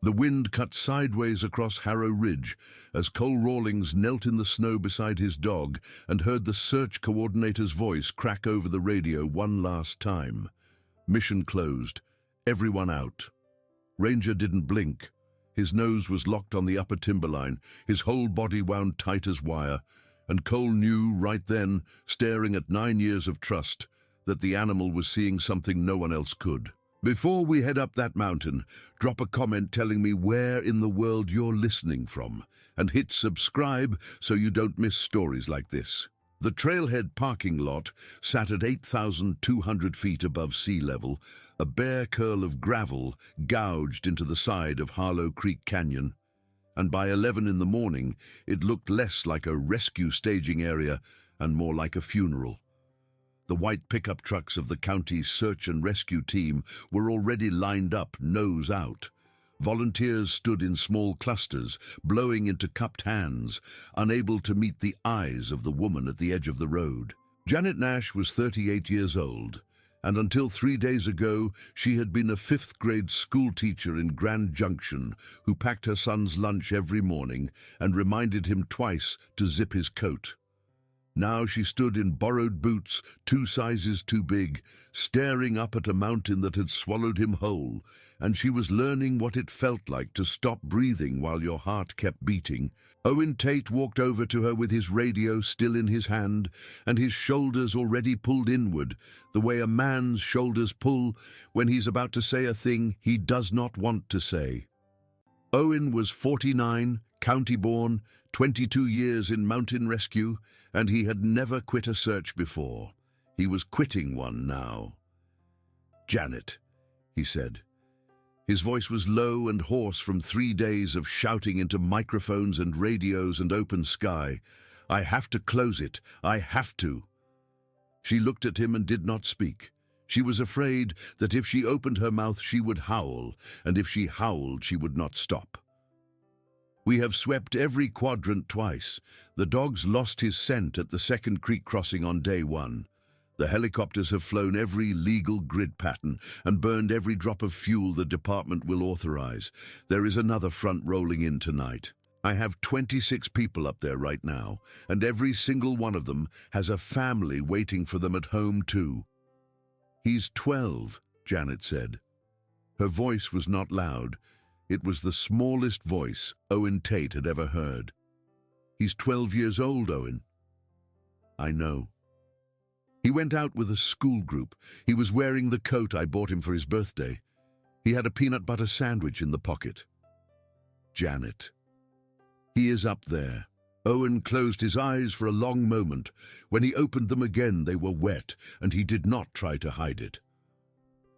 The wind cut sideways across Harrow Ridge as Cole Rawlings knelt in the snow beside his dog and heard the search coordinator's voice crack over the radio one last time. Mission closed. Everyone out. Ranger didn't blink. His nose was locked on the upper timberline, his whole body wound tight as wire, and Cole knew right then, staring at 9 years of trust, that the animal was seeing something no one else could. Before we head up that mountain, drop a comment telling me where in the world you're listening from, and hit subscribe so you don't miss stories like this. The trailhead parking lot sat at 8,200 feet above sea level, a bare curl of gravel gouged into the side of Harlow Creek Canyon, and by 11 in the morning it looked less like a rescue staging area and more like a funeral. The white pickup trucks of the county's search and rescue team were already lined up, nose out. Volunteers stood in small clusters, blowing into cupped hands, unable to meet the eyes of the woman at the edge of the road. Janet Nash was 38 years old, and until 3 days ago, she had been a fifth-grade school teacher in Grand Junction who packed her son's lunch every morning and reminded him twice to zip his coat. Now she stood in borrowed boots, 2 sizes too big, staring up at a mountain that had swallowed him whole, and she was learning what it felt like to stop breathing while your heart kept beating. Owen Tate walked over to her with his radio still in his hand, and his shoulders already pulled inward, the way a man's shoulders pull when he's about to say a thing he does not want to say. Owen was 49, county-born, 22 years in mountain rescue, and he had never quit a search before. He was quitting one now. "Janet," he said. His voice was low and hoarse from 3 days of shouting into microphones and radios and open sky. "I have to close it. I have to." She looked at him and did not speak. She was afraid that if she opened her mouth she would howl, and if she howled she would not stop. "We have swept every quadrant twice. The dogs lost his scent at the second creek crossing on day 1. The helicopters have flown every legal grid pattern and burned every drop of fuel the department will authorize. There is another front rolling in tonight. I have 26 people up there right now, and every single one of them has a family waiting for them at home too." "He's 12, Janet said. Her voice was not loud. It was the smallest voice Owen Tate had ever heard. "He's 12 years old, Owen." "I know." "He went out with a school group. He was wearing the coat I bought him for his birthday. He had a peanut butter sandwich in the pocket." "Janet." "He is up there." Owen closed his eyes for a long moment. When he opened them again, they were wet, and he did not try to hide it.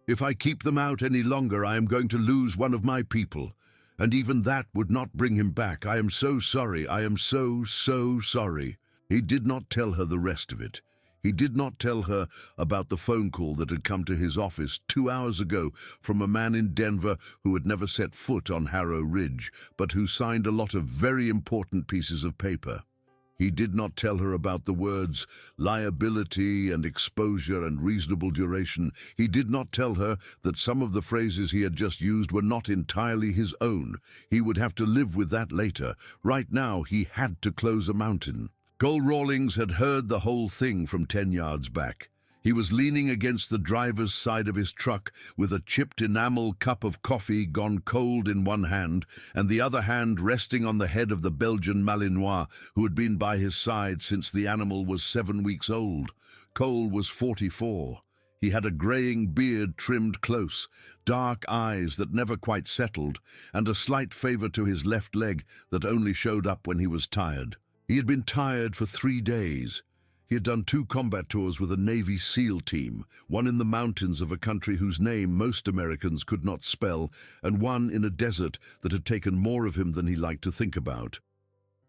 "If I keep them out any longer, I am going to lose one of my people, and even that would not bring him back. I am so sorry. I am so sorry." He did not tell her the rest of it. He did not tell her about the phone call that had come to his office 2 hours ago from a man in Denver who had never set foot on Harrow Ridge, but who signed a lot of very important pieces of paper. He did not tell her about the words liability and exposure and reasonable duration. He did not tell her that some of the phrases he had just used were not entirely his own. He would have to live with that later. Right now, he had to close a mountain. Cole Rawlings had heard the whole thing from 10 yards back. He was leaning against the driver's side of his truck with a chipped enamel cup of coffee gone cold in one hand and the other hand resting on the head of the Belgian Malinois who had been by his side since the animal was 7 weeks old. Cole was 44. He had a greying beard trimmed close, dark eyes that never quite settled, and a slight favor to his left leg that only showed up when he was tired. He had been tired for 3 days. He had done 2 combat tours with a Navy SEAL team, one in the mountains of a country whose name most Americans could not spell, and one in a desert that had taken more of him than he liked to think about.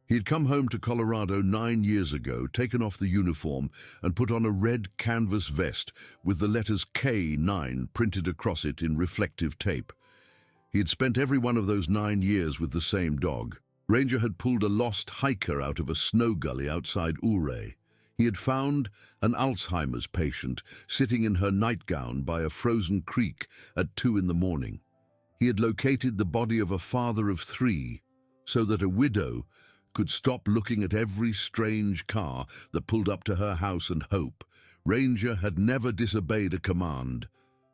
He had come home to Colorado 9 years ago, taken off the uniform, and put on a red canvas vest with the letters K9 printed across it in reflective tape. He had spent every one of those 9 years with the same dog. Ranger had pulled a lost hiker out of a snow gully outside Ouray. He had found an Alzheimer's patient sitting in her nightgown by a frozen creek at 2 in the morning. He had located the body of a father of 3, so that a widow could stop looking at every strange car that pulled up to her house and hope. Ranger had never disobeyed a command.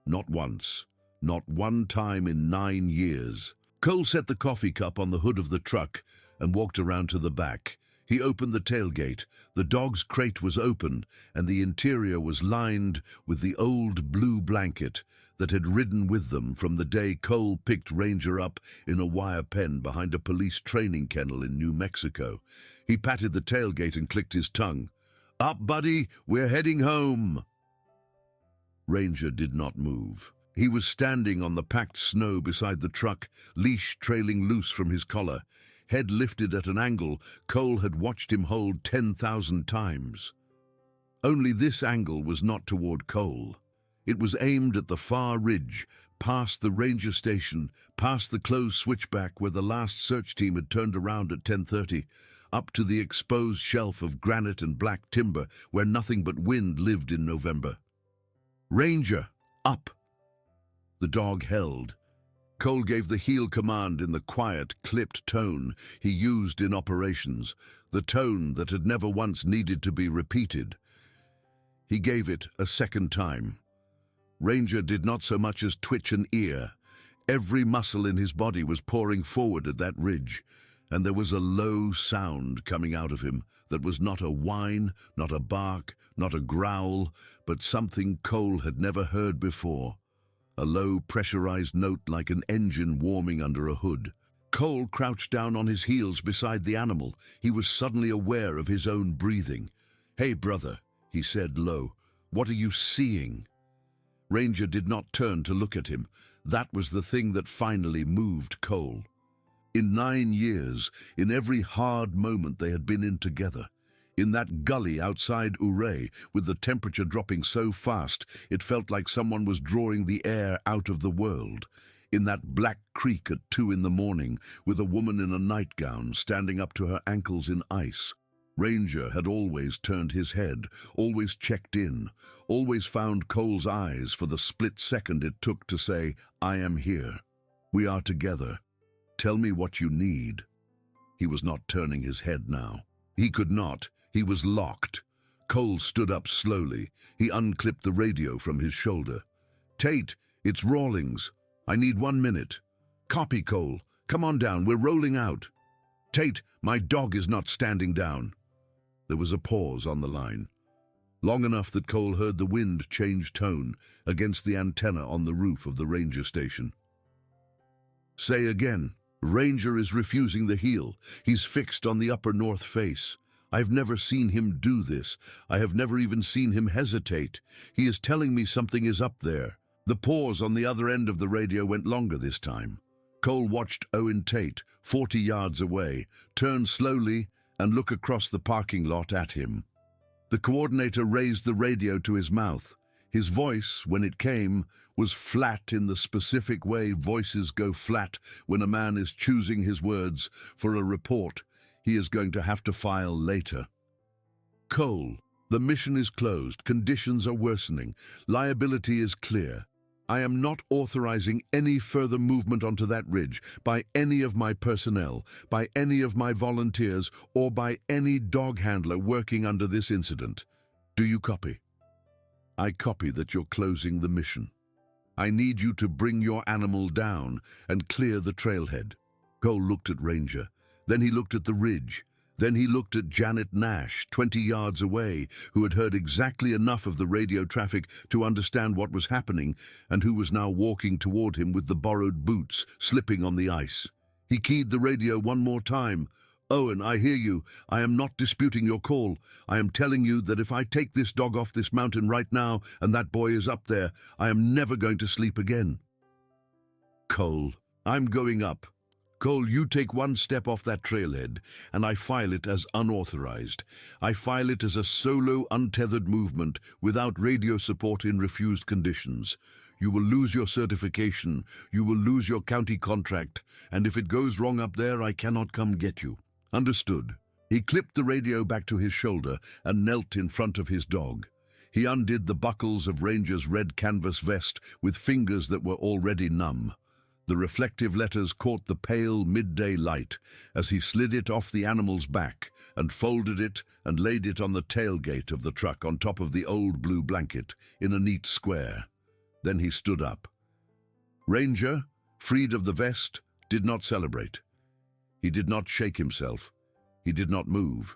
Not once. Not one time in 9 years. Cole set the coffee cup on the hood of the truck and walked around to the back. He opened the tailgate. The dog's crate was open, and the interior was lined with the old blue blanket that had ridden with them from the day Cole picked Ranger up in a wire pen behind a police training kennel in New Mexico. He patted the tailgate and clicked his tongue. "Up, buddy, we're heading home." Ranger did not move. He was standing on the packed snow beside the truck, leash trailing loose from his collar. Head lifted at an angle Cole had watched him hold 10,000 times. Only this angle was not toward Cole. It was aimed at the far ridge, past the ranger station, past the closed switchback where the last search team had turned around at 10:30, up to the exposed shelf of granite and black timber where nothing but wind lived in November. "Ranger, up!" The dog held. Cole gave the heel command in the quiet, clipped tone he used in operations, the tone that had never once needed to be repeated. He gave it a second time. Ranger did not so much as twitch an ear. Every muscle in his body was pouring forward at that ridge, and there was a low sound coming out of him that was not a whine, not a bark, not a growl, but something Cole had never heard before. A low, pressurized note like an engine warming under a hood. Cole crouched down on his heels beside the animal. He was suddenly aware of his own breathing. "Hey, brother," he said low, "what are you seeing?" Ranger did not turn to look at him. That was the thing that finally moved Cole. In 9 years, in every hard moment they had been in together, in that gully outside Ouray, with the temperature dropping so fast it felt like someone was drawing the air out of the world, in that black creek at 2 in the morning, with a woman in a nightgown standing up to her ankles in ice. Ranger had always turned his head, always checked in, always found Cole's eyes for the split second it took to say, "I am here. We are together. Tell me what you need." He was not turning his head now. He could not. He was locked. Cole stood up slowly. He unclipped the radio from his shoulder. "Tate, it's Rawlings. I need 1 minute. Copy, Cole. Come on down. We're rolling out." "Tate, my dog is not standing down." There was a pause on the line, long enough that Cole heard the wind change tone against the antenna on the roof of the ranger station. "Say again." "Ranger is refusing the heel. He's fixed on the upper north face. I've never seen him do this. I have never even seen him hesitate. He is telling me something is up there." The pause on the other end of the radio went longer this time. Cole watched Owen Tate, 40 yards away, turn slowly and look across the parking lot at him. The coordinator raised the radio to his mouth. His voice, when it came, was flat in the specific way voices go flat when a man is choosing his words for a report he is going to have to file later. "Cole, the mission is closed. Conditions are worsening. Liability is clear. I am not authorizing any further movement onto that ridge by any of my personnel, by any of my volunteers, or by any dog handler working under this incident. Do you copy?" "I copy that you're closing the mission. I need you to bring your animal down and clear the trailhead." Cole looked at Ranger. Then he looked at the ridge. Then he looked at Janet Nash, 20 yards away, who had heard exactly enough of the radio traffic to understand what was happening and who was now walking toward him with the borrowed boots slipping on the ice. He keyed the radio one more time. "Owen, I hear you. I am not disputing your call. I am telling you that if I take this dog off this mountain right now and that boy is up there, I am never going to sleep again." "Cole, I'm going up. Cole, you take 1 step off that trailhead, and I file it as unauthorized. I file it as a solo, untethered movement without radio support in refused conditions. You will lose your certification, you will lose your county contract, and if it goes wrong up there, I cannot come get you. Understood?" He clipped the radio back to his shoulder and knelt in front of his dog. He undid the buckles of Ranger's red canvas vest with fingers that were already numb. The reflective letters caught the pale midday light as he slid it off the animal's back and folded it and laid it on the tailgate of the truck on top of the old blue blanket in a neat square. Then he stood up. Ranger, freed of the vest, did not celebrate. He did not shake himself. He did not move.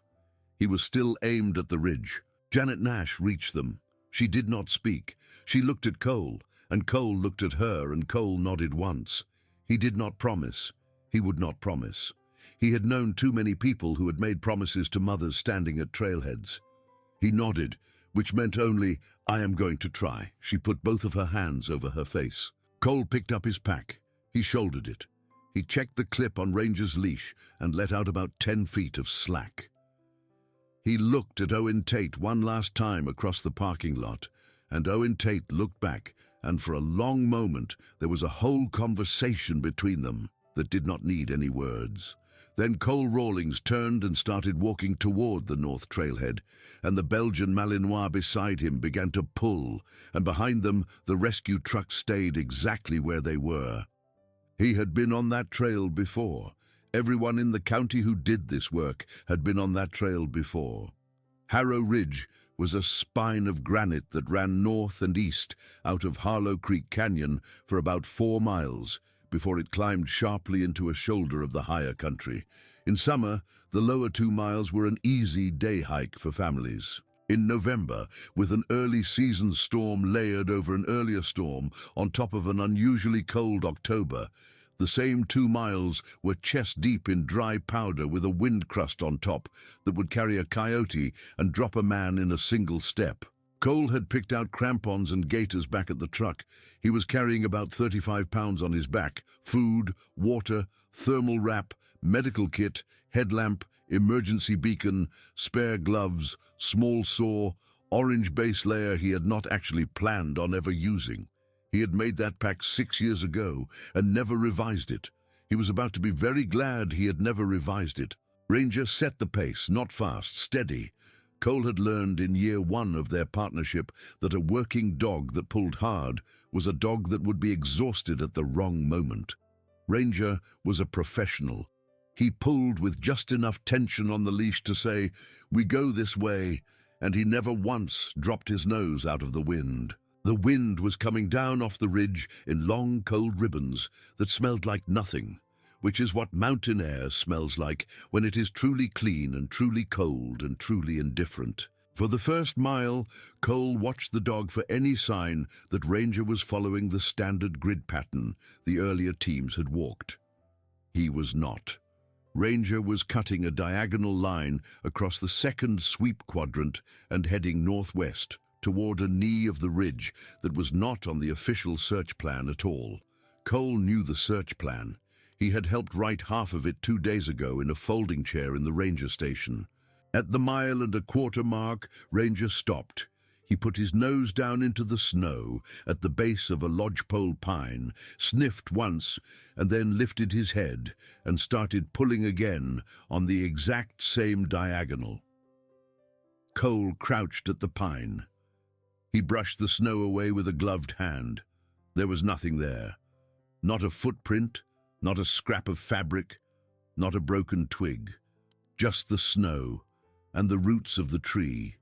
He was still aimed at the ridge. Janet Nash reached them. She did not speak. She looked at Cole, and Cole looked at her, and Cole nodded once. He did not promise. He would not promise. He had known too many people who had made promises to mothers standing at trailheads. He nodded, which meant only, "I am going to try." She put both of her hands over her face. Cole picked up his pack. He shouldered it. He checked the clip on Ranger's leash and let out about 10 feet of slack. He looked at Owen Tate one last time across the parking lot, and Owen Tate looked back, and for a long moment there was a whole conversation between them that did not need any words. Then Cole Rawlings turned and started walking toward the north trailhead, and the Belgian Malinois beside him began to pull, and behind them the rescue truck stayed exactly where they were. He had been on that trail before. Everyone in the county who did this work had been on that trail before. Harrow Ridge was a spine of granite that ran north and east out of Harlow Creek Canyon for about 4 miles before it climbed sharply into a shoulder of the higher country. In summer, the lower 2 miles were an easy day hike for families. In November, with an early season storm layered over an earlier storm on top of an unusually cold October, the same 2 miles were chest-deep in dry powder with a wind crust on top that would carry a coyote and drop a man in a single step. Cole had picked out crampons and gaiters back at the truck. He was carrying about 35 pounds on his back: food, water, thermal wrap, medical kit, headlamp, emergency beacon, spare gloves, small saw, orange base layer he had not actually planned on ever using. He had made that pack 6 years ago and never revised it. He was about to be very glad he had never revised it. Ranger set the pace, not fast, steady. Cole had learned in year 1 of their partnership that a working dog that pulled hard was a dog that would be exhausted at the wrong moment. Ranger was a professional. He pulled with just enough tension on the leash to say, "We go this way," and he never once dropped his nose out of the wind. The wind was coming down off the ridge in long, cold ribbons that smelled like nothing, which is what mountain air smells like when it is truly clean and truly cold and truly indifferent. For the first mile, Cole watched the dog for any sign that Ranger was following the standard grid pattern the earlier teams had walked. He was not. Ranger was cutting a diagonal line across the second sweep quadrant and heading northwest toward a knee of the ridge that was not on the official search plan at all. Cole knew the search plan. He had helped write half of it 2 days ago in a folding chair in the ranger station. At the 1.25 mile mark, Ranger stopped. He put his nose down into the snow at the base of a lodgepole pine, sniffed once, and then lifted his head and started pulling again on the exact same diagonal. Cole crouched at the pine. He brushed the snow away with a gloved hand. There was nothing there. Not a footprint, not a scrap of fabric, not a broken twig. Just the snow and the roots of the tree,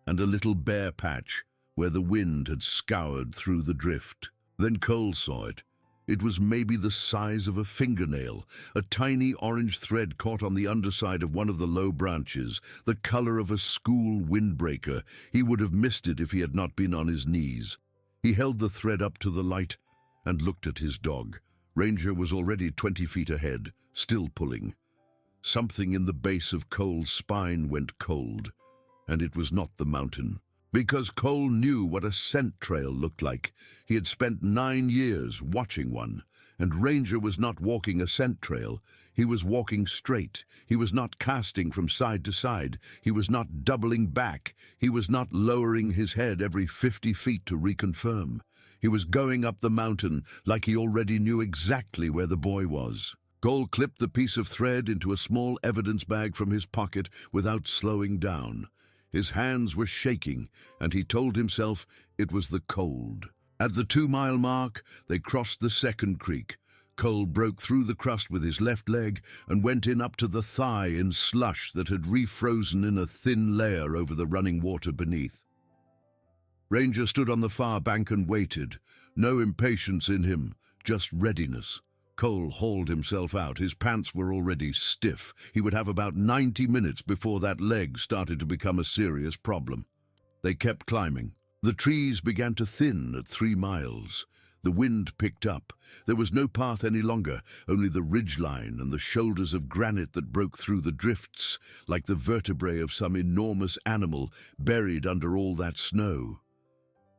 and a little bare patch where the wind had scoured through the drift. Then Cole saw it. It was maybe the size of a fingernail, a tiny orange thread caught on the underside of one of the low branches, the color of a school windbreaker. He would have missed it if he had not been on his knees. He held the thread up to the light and looked at his dog. Ranger was already 20 feet ahead, still pulling. Something in the base of Cole's spine went cold, and it was not the mountain. Because Cole knew what a scent trail looked like. He had spent 9 years watching one, and Ranger was not walking a scent trail. He was walking straight. He was not casting from side to side. He was not doubling back. He was not lowering his head every 50 feet to reconfirm. He was going up the mountain like he already knew exactly where the boy was. Cole clipped the piece of thread into a small evidence bag from his pocket without slowing down. His hands were shaking, and he told himself it was the cold. At the 2 mile mark, they crossed the second creek. Cole broke through the crust with his left leg and went in up to the thigh in slush that had refrozen in a thin layer over the running water beneath. Ranger stood on the far bank and waited. No impatience in him, just readiness. Cole hauled himself out. His pants were already stiff. He would have about 90 minutes before that leg started to become a serious problem. They kept climbing. The trees began to thin at 3 miles. The wind picked up. There was no path any longer, only the ridgeline and the shoulders of granite that broke through the drifts, like the vertebrae of some enormous animal buried under all that snow.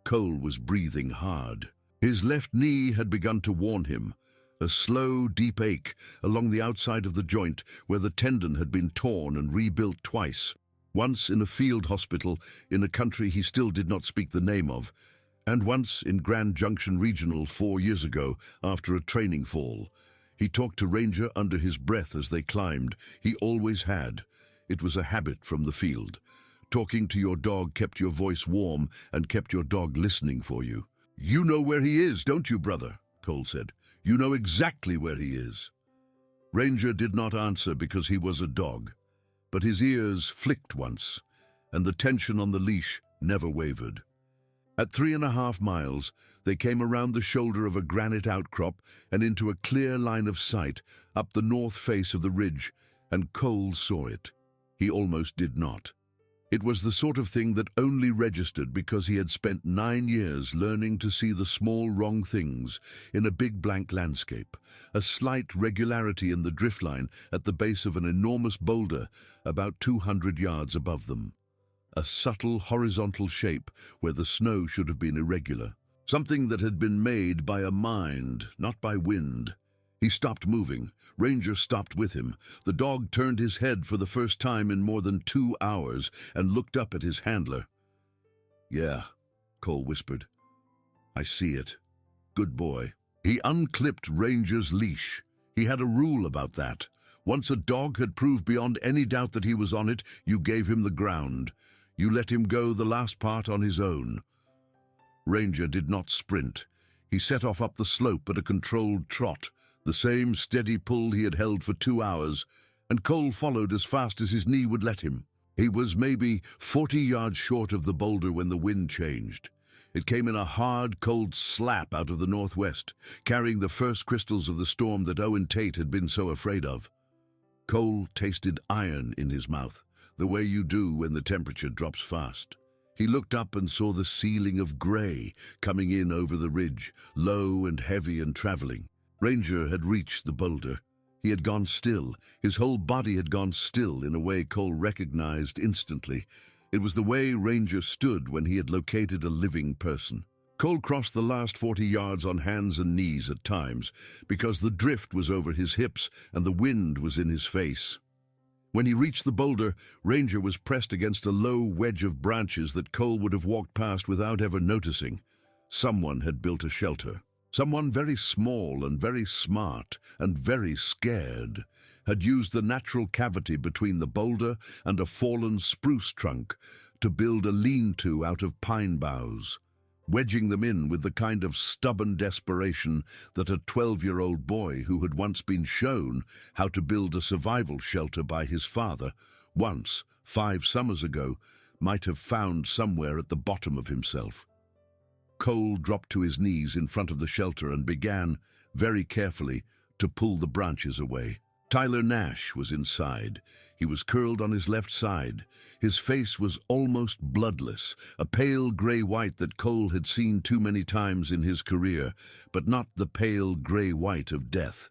Cole was breathing hard. His left knee had begun to warn him. A slow, deep ache along the outside of the joint where the tendon had been torn and rebuilt twice. Once in a field hospital in a country he still did not speak the name of, and once in Grand Junction Regional 4 years ago after a training fall. He talked to Ranger under his breath as they climbed. He always had. It was a habit from the field. Talking to your dog kept your voice warm and kept your dog listening for you. "You know where he is, don't you, brother?" Cole said. "You know exactly where he is." Ranger did not answer because he was a dog, but his ears flicked once, and the tension on the leash never wavered. At 3.5 miles, they came around the shoulder of a granite outcrop and into a clear line of sight up the north face of the ridge, and Cole saw it. He almost did not. It was the sort of thing that only registered because he had spent 9 years learning to see the small wrong things in a big blank landscape, a slight regularity in the driftline at the base of an enormous boulder about 200 yards above them, a subtle horizontal shape where the snow should have been irregular, something that had been made by a mind, not by wind. He stopped moving. Ranger stopped with him. The dog turned his head for the first time in more than 2 hours and looked up at his handler. "Yeah," Cole whispered. "I see it. Good boy." He unclipped Ranger's leash. He had a rule about that. Once a dog had proved beyond any doubt that he was on it, you gave him the ground. You let him go the last part on his own. Ranger did not sprint. He set off up the slope at a controlled trot, the same steady pull he had held for 2 hours, and Cole followed as fast as his knee would let him. He was maybe 40 yards short of the boulder when the wind changed. It came in a hard, cold slap out of the northwest, carrying the first crystals of the storm that Owen Tate had been so afraid of. Cole tasted iron in his mouth, the way you do when the temperature drops fast. He looked up and saw the ceiling of grey coming in over the ridge, low and heavy and traveling. Ranger had reached the boulder. He had gone still. His whole body had gone still in a way Cole recognized instantly. It was the way Ranger stood when he had located a living person. Cole crossed the last 40 yards on hands and knees at times, because the drift was over his hips and the wind was in his face. When he reached the boulder, Ranger was pressed against a low wedge of branches that Cole would have walked past without ever noticing. Someone had built a shelter. Someone very small and very smart and very scared had used the natural cavity between the boulder and a fallen spruce trunk to build a lean-to out of pine boughs, wedging them in with the kind of stubborn desperation that a 12-year-old boy who had once been shown how to build a survival shelter by his father, once, 5 summers ago, might have found somewhere at the bottom of himself. Cole dropped to his knees in front of the shelter and began, very carefully, to pull the branches away. Tyler Nash was inside. He was curled on his left side. His face was almost bloodless, a pale gray-white that Cole had seen too many times in his career, but not the pale gray-white of death.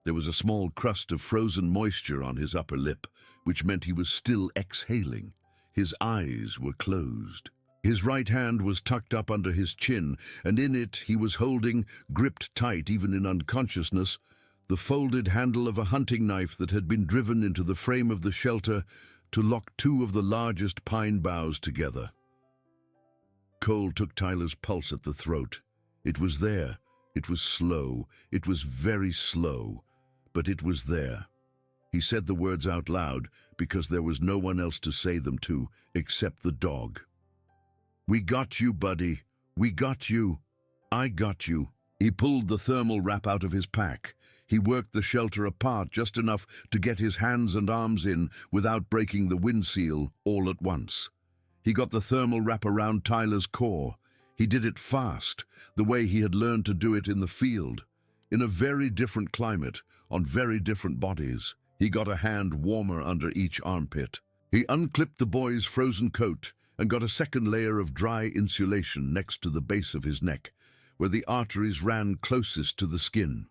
There was a small crust of frozen moisture on his upper lip, which meant he was still exhaling. His eyes were closed. His right hand was tucked up under his chin, and in it he was holding, gripped tight even in unconsciousness, the folded handle of a hunting knife that had been driven into the frame of the shelter to lock 2 of the largest pine boughs together. Cole took Tyler's pulse at the throat. It was there. It was slow. It was very slow, but it was there. He said the words out loud because there was no one else to say them to except the dog. "We got you, buddy. We got you. I got you." He pulled the thermal wrap out of his pack. He worked the shelter apart just enough to get his hands and arms in without breaking the wind seal all at once. He got the thermal wrap around Tyler's core. He did it fast, the way he had learned to do it in the field. In a very different climate, on very different bodies, he got a hand warmer under each armpit. He unclipped the boy's frozen coat and got a second layer of dry insulation next to the base of his neck, where the arteries ran closest to the skin.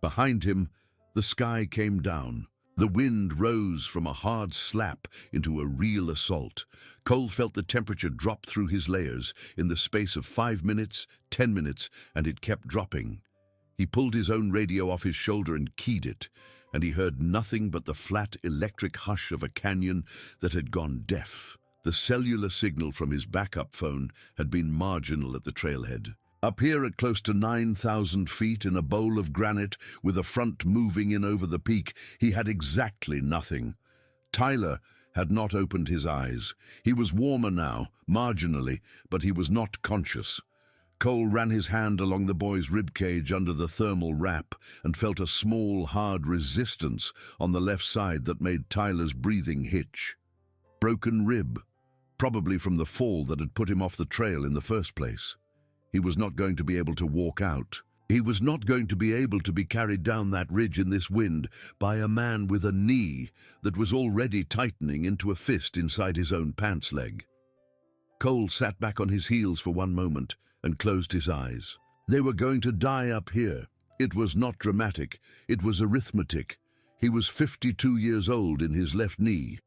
Behind him, the sky came down. The wind rose from a hard slap into a real assault. Cole felt the temperature drop through his layers in the space of 5 minutes, 10 minutes, and it kept dropping. He pulled his own radio off his shoulder and keyed it, and he heard nothing but the flat electric hush of a canyon that had gone deaf. The cellular signal from his backup phone had been marginal at the trailhead. Up here at close to 9,000 feet in a bowl of granite with a front moving in over the peak, he had exactly nothing. Tyler had not opened his eyes. He was warmer now, marginally, but he was not conscious. Cole ran his hand along the boy's ribcage under the thermal wrap and felt a small, hard resistance on the left side that made Tyler's breathing hitch. Broken rib, probably from the fall that had put him off the trail in the first place. He was not going to be able to walk out. He was not going to be able to be carried down that ridge in this wind by a man with a knee that was already tightening into a fist inside his own pants leg. Cole sat back on his heels for one moment and closed his eyes. They were going to die up here. It was not dramatic. It was arithmetic. He was 52 years old in his left knee.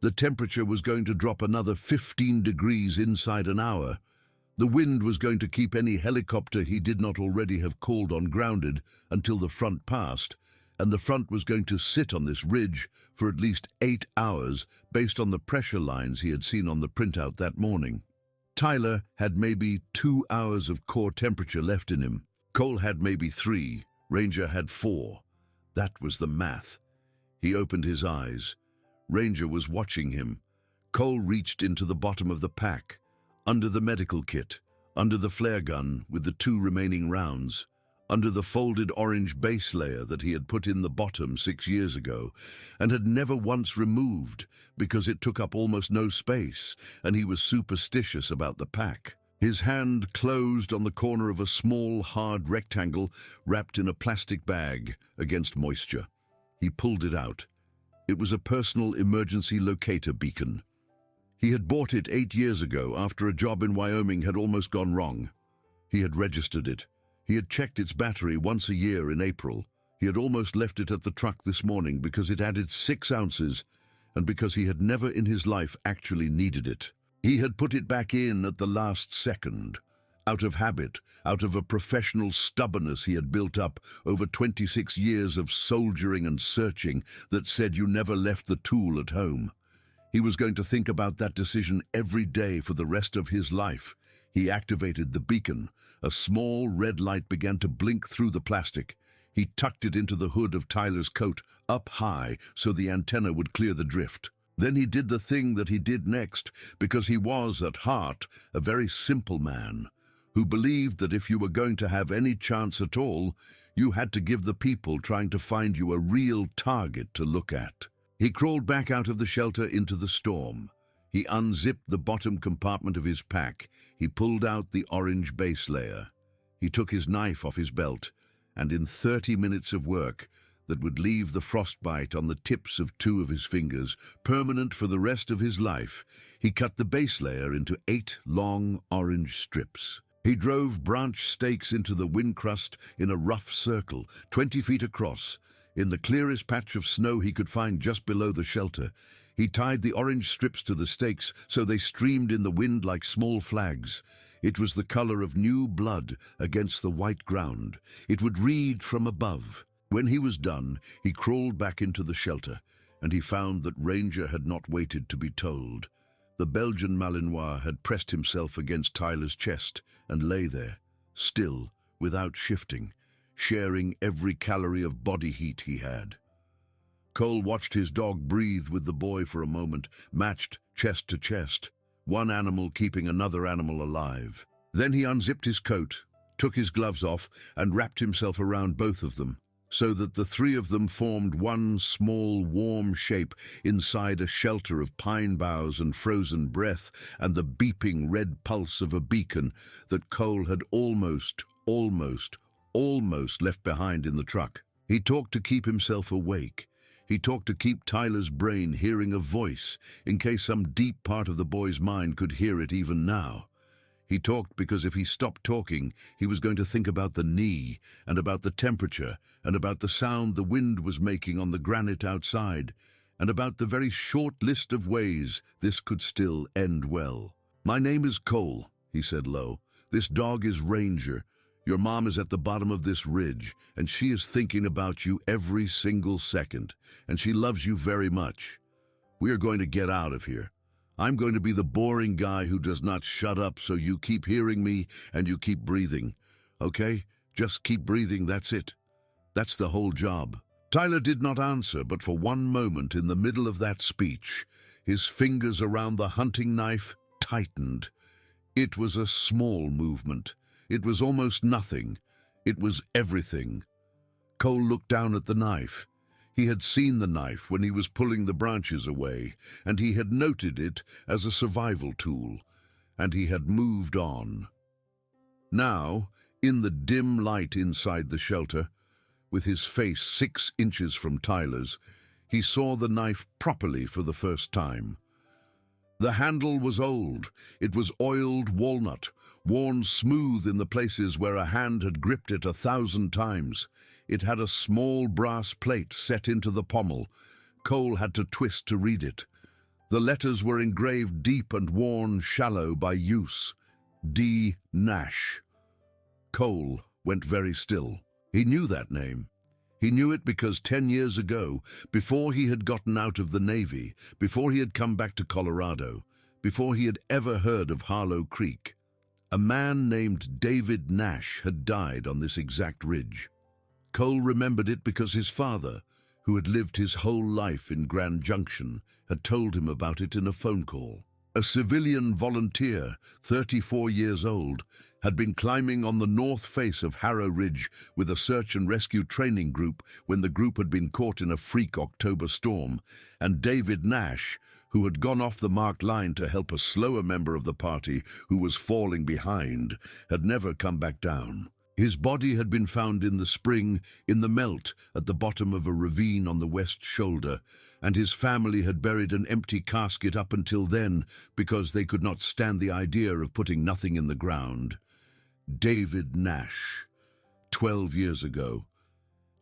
The temperature was going to drop another 15 degrees inside an hour. The wind was going to keep any helicopter he did not already have called on grounded until the front passed, and the front was going to sit on this ridge for at least 8 hours based on the pressure lines he had seen on the printout that morning. Tyler had maybe 2 hours of core temperature left in him. Cole had maybe 3. Ranger had 4. That was the math. He opened his eyes. Ranger was watching him. Cole reached into the bottom of the pack, under the medical kit, under the flare gun with the 2 remaining rounds, under the folded orange base layer that he had put in the bottom 6 years ago and had never once removed because it took up almost no space and he was superstitious about the pack. His hand closed on the corner of a small, hard rectangle wrapped in a plastic bag against moisture. He pulled it out. It was a personal emergency locator beacon. He had bought it 8 years ago after a job in Wyoming had almost gone wrong. He had registered it. He had checked its battery once a year in April. He had almost left it at the truck this morning because it added 6 ounces and because he had never in his life actually needed it. He had put it back in at the last second, out of habit, out of a professional stubbornness he had built up over 26 years of soldiering and searching that said you never left the tool at home. He was going to think about that decision every day for the rest of his life. He activated the beacon. A small red light began to blink through the plastic. He tucked it into the hood of Tyler's coat, up high, so the antenna would clear the drift. Then he did the thing that he did next, because he was, at heart, a very simple man, who believed that if you were going to have any chance at all, you had to give the people trying to find you a real target to look at. He crawled back out of the shelter into the storm. He unzipped the bottom compartment of his pack. He pulled out the orange base layer. He took his knife off his belt, and in 30 minutes of work that would leave the frostbite on the tips of 2 of his fingers, permanent for the rest of his life, he cut the base layer into 8 long orange strips. He drove branch stakes into the wind crust in a rough circle, 20 feet across, in the clearest patch of snow he could find just below the shelter. He tied the orange strips to the stakes so they streamed in the wind like small flags. It was the color of new blood against the white ground. It would read from above. When he was done, he crawled back into the shelter, and he found that Ranger had not waited to be told. The Belgian Malinois had pressed himself against Tyler's chest and lay there, still, without shifting, sharing every calorie of body heat he had. Cole watched his dog breathe with the boy for a moment, matched chest to chest, one animal keeping another animal alive. Then he unzipped his coat, took his gloves off, and wrapped himself around both of them. so that the three of them formed one small, warm shape inside a shelter of pine boughs and frozen breath and the beeping red pulse of a beacon that Cole had almost left behind in the truck. He talked to keep himself awake. He talked to keep Tyler's brain hearing a voice, in case some deep part of the boy's mind could hear it even now. He talked because if he stopped talking, he was going to think about the knee, and about the temperature, and about the sound the wind was making on the granite outside, and about the very short list of ways this could still end well. "My name is Cole," he said low. "This dog is Ranger. Your mom is at the bottom of this ridge, and she is thinking about you every single second, and she loves you very much. We are going to get out of here. I'm going to be the boring guy who does not shut up, so you keep hearing me and you keep breathing. Okay? Just keep breathing, that's it. That's the whole job." Tyler did not answer, but for one moment in the middle of that speech, his fingers around the hunting knife tightened. It was a small movement. It was almost nothing. It was everything. Cole looked down at the knife. He had seen the knife when he was pulling the branches away, and he had noted it as a survival tool, and he had moved on. Now, in the dim light inside the shelter, with his face 6 inches from Tyler's, he saw the knife properly for the first time. The handle was old. It was oiled walnut, worn smooth in the places where a hand had gripped it 1,000 times. It had a small brass plate set into the pommel. Cole had to twist to read it. The letters were engraved deep and worn shallow by use. D. Nash. Cole went very still. He knew that name. He knew it because 10 years ago, before he had gotten out of the Navy, before he had come back to Colorado, before he had ever heard of Harlow Creek, a man named David Nash had died on this exact ridge. Cole remembered it because his father, who had lived his whole life in Grand Junction, had told him about it in a phone call. A civilian volunteer, 34 years old, had been climbing on the north face of Harrow Ridge with a search and rescue training group when the group had been caught in a freak October storm, and David Nash, who had gone off the marked line to help a slower member of the party who was falling behind, had never come back down. His body had been found in the spring, in the melt at the bottom of a ravine on the west shoulder, and his family had buried an empty casket up until then because they could not stand the idea of putting nothing in the ground. David Nash, 12 years ago.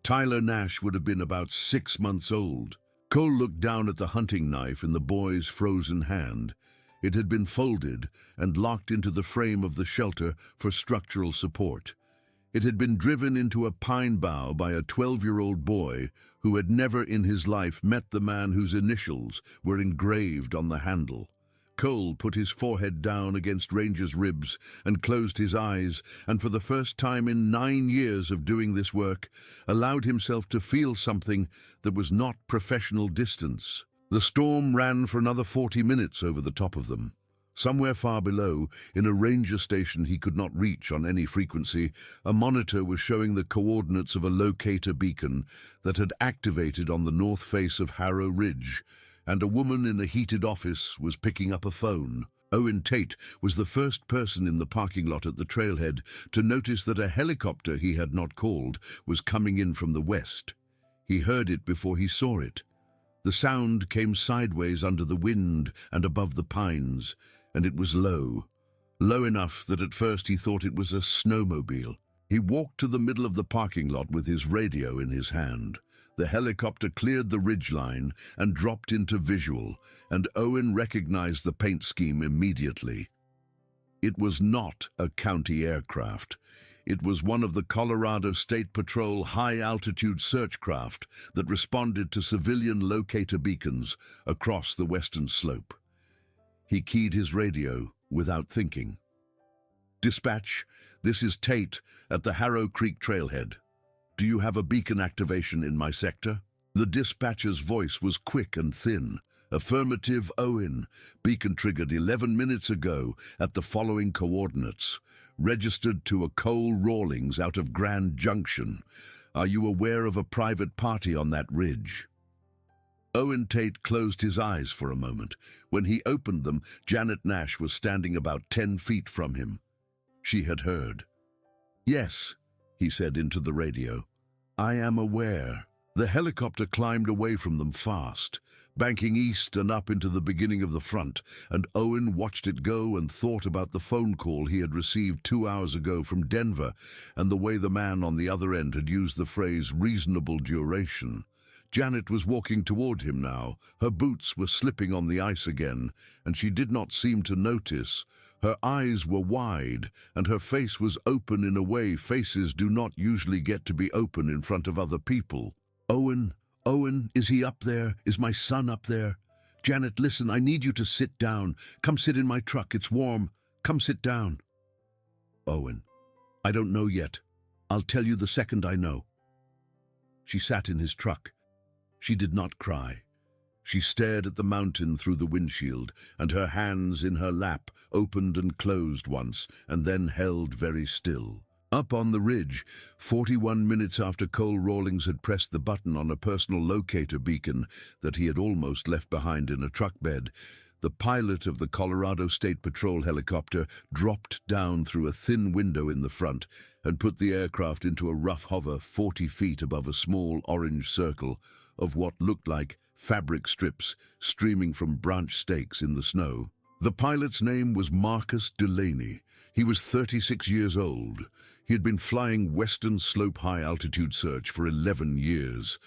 Tyler Nash would have been about 6 months old. Cole looked down at the hunting knife in the boy's frozen hand. It had been folded and locked into the frame of the shelter for structural support. It had been driven into a pine bough by a 12-year-old boy who had never in his life met the man whose initials were engraved on the handle. Cole put his forehead down against Ranger's ribs and closed his eyes, and for the first time in 9 years of doing this work, allowed himself to feel something that was not professional distance. The storm ran for another 40 minutes over the top of them. Somewhere far below, in a ranger station he could not reach on any frequency, a monitor was showing the coordinates of a locator beacon that had activated on the north face of Harrow Ridge, and a woman in a heated office was picking up a phone. Owen Tate was the first person in the parking lot at the trailhead to notice that a helicopter he had not called was coming in from the west. He heard it before he saw it. The sound came sideways under the wind and above the pines, and it was low enough that at first he thought it was a snowmobile. He walked to the middle of the parking lot with his radio in his hand. The helicopter cleared the ridgeline and dropped into visual, and Owen recognized the paint scheme immediately. It was not a county aircraft. It was one of the Colorado State Patrol high-altitude search craft that responded to civilian locator beacons across the western slope. He keyed his radio without thinking. "Dispatch, this is Tate at the Harrow Creek trailhead. Do you have a beacon activation in my sector?" The dispatcher's voice was quick and thin. "Affirmative, Owen. Beacon triggered 11 minutes ago at the following coordinates. Registered to a Cole Rawlings out of Grand Junction. Are you aware of a private party on that ridge?" Owen Tate closed his eyes for a moment. When he opened them, Janet Nash was standing about 10 feet from him. She had heard. "Yes," he said into the radio. "I am aware." The helicopter climbed away from them fast, banking east and up into the beginning of the front, and Owen watched it go and thought about the phone call he had received 2 hours ago from Denver and the way the man on the other end had used the phrase reasonable duration. Janet was walking toward him now. Her boots were slipping on the ice again, and she did not seem to notice. Her eyes were wide, and her face was open in a way faces do not usually get to be open in front of other people. Owen, is he up there? Is my son up there? Janet, listen, I need you to sit down. Come sit in my truck, it's warm. Come sit down." "Owen, I don't know yet. I'll tell you the second I know." She sat in his truck. She did not cry. She stared at the mountain through the windshield, and her hands in her lap opened and closed once, and then held very still. Up on the ridge, 41 minutes after Cole Rawlings had pressed the button on a personal locator beacon that he had almost left behind in a truck bed, the pilot of the Colorado State Patrol helicopter dropped down through a thin window in the front and put the aircraft into a rough hover 40 feet above a small orange circle of what looked like fabric strips streaming from branch stakes in the snow. The pilot's name was Marcus Delaney. He was 36 years old. He had been flying Western Slope high-altitude search for 11 years.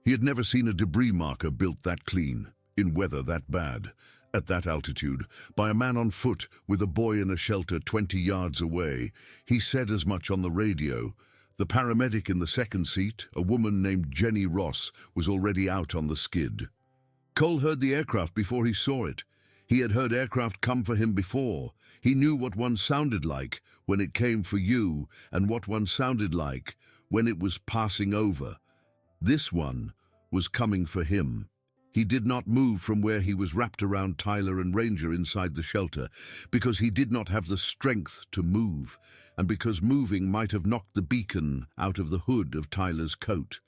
He had never seen a debris marker built that clean, in weather that bad, at that altitude, by a man on foot with a boy in a shelter 20 yards away. He said as much on the radio. The paramedic in the second seat, a woman named Jenny Ross, was already out on the skid. Cole heard the aircraft before he saw it. He had heard aircraft come for him before. He knew what one sounded like when it came for you and what one sounded like when it was passing over. This one was coming for him. He did not move from where he was wrapped around Tyler and Ranger inside the shelter because he did not have the strength to move, and because moving might have knocked the beacon out of the hood of Tyler's coat.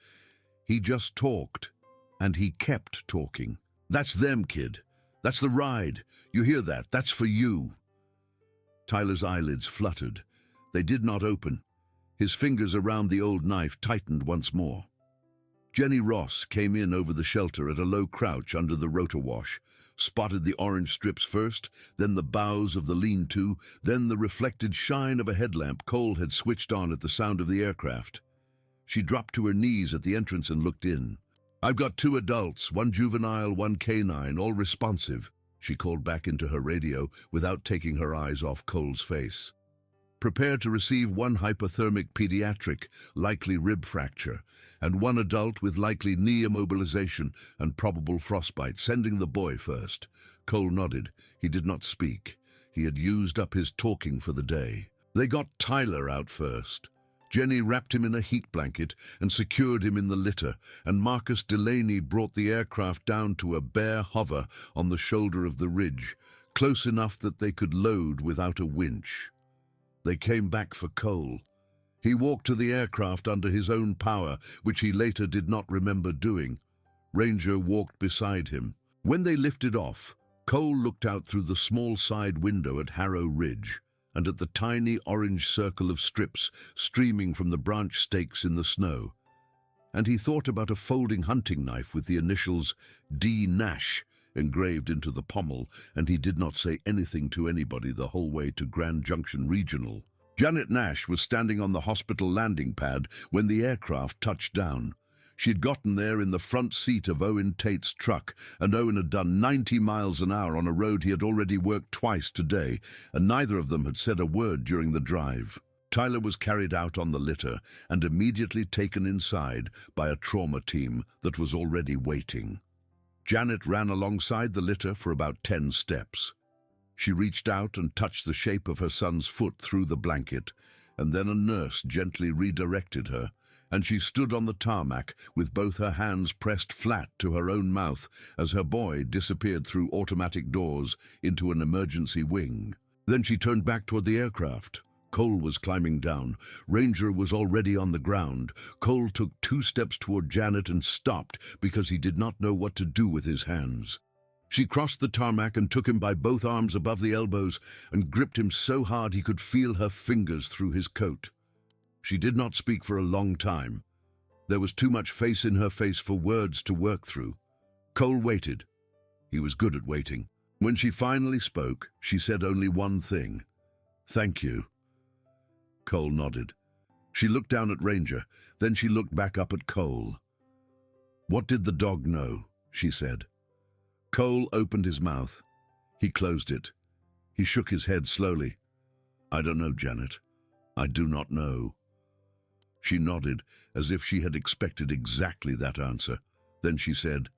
He just talked, and he kept talking. "That's them, kid. That's the ride. You hear that? That's for you." Tyler's eyelids fluttered. They did not open. His fingers around the old knife tightened once more. Jenny Ross came in over the shelter at a low crouch under the rotor wash, spotted the orange strips first, then the bows of the lean-to, then the reflected shine of a headlamp Cole had switched on at the sound of the aircraft. She dropped to her knees at the entrance and looked in. "I've got 2 adults, 1 juvenile, 1 canine, all responsive," she called back into her radio without taking her eyes off Cole's face. "Prepare to receive 1 hypothermic pediatric, likely rib fracture, and 1 adult with likely knee immobilization and probable frostbite, sending the boy first." Cole nodded. He did not speak. He had used up his talking for the day. They got Tyler out first. Jenny wrapped him in a heat blanket and secured him in the litter, and Marcus Delaney brought the aircraft down to a bare hover on the shoulder of the ridge, close enough that they could load without a winch. They came back for Cole. He walked to the aircraft under his own power, which he later did not remember doing. Ranger walked beside him. When they lifted off, Cole looked out through the small side window at Harrow Ridge and at the tiny orange circle of strips streaming from the branch stakes in the snow. And he thought about a folding hunting knife with the initials D. Nash engraved into the pommel, and he did not say anything to anybody the whole way to Grand Junction Regional. Janet Nash was standing on the hospital landing pad when the aircraft touched down. She'd gotten there in the front seat of Owen Tate's truck, and Owen had done 90 miles an hour on a road he had already worked twice today, and neither of them had said a word during the drive. Tyler was carried out on the litter and immediately taken inside by a trauma team that was already waiting. Janet ran alongside the litter for about 10 steps. She reached out and touched the shape of her son's foot through the blanket, and then a nurse gently redirected her, and she stood on the tarmac with both her hands pressed flat to her own mouth as her boy disappeared through automatic doors into an emergency wing. Then she turned back toward the aircraft. Cole was climbing down. Ranger was already on the ground. Cole took 2 steps toward Janet and stopped because he did not know what to do with his hands. She crossed the tarmac and took him by both arms above the elbows and gripped him so hard he could feel her fingers through his coat. She did not speak for a long time. There was too much face in her face for words to work through. Cole waited. He was good at waiting. When she finally spoke, she said only one thing. "Thank you." Cole nodded. She looked down at Ranger, then she looked back up at Cole. "What did the dog know?" she said. Cole opened his mouth. He closed it. He shook his head slowly. "I don't know, Janet. I do not know." She nodded, as if she had expected exactly that answer. Then she said,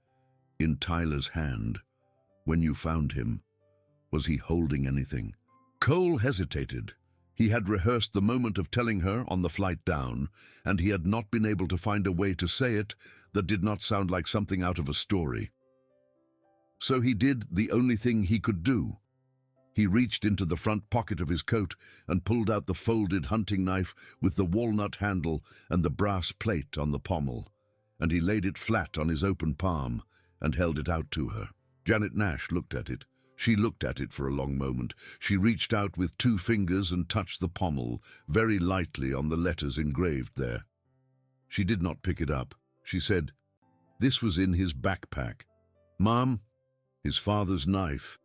"In Tyler's hand, when you found him, was he holding anything?" Cole hesitated. He had rehearsed the moment of telling her on the flight down, and he had not been able to find a way to say it that did not sound like something out of a story. So he did the only thing he could do. He reached into the front pocket of his coat and pulled out the folded hunting knife with the walnut handle and the brass plate on the pommel, and he laid it flat on his open palm and held it out to her. Janet Nash looked at it. She looked at it for a long moment. She reached out with 2 fingers and touched the pommel very lightly on the letters engraved there. She did not pick it up. She said, "This was in his backpack. Mom, his father's knife.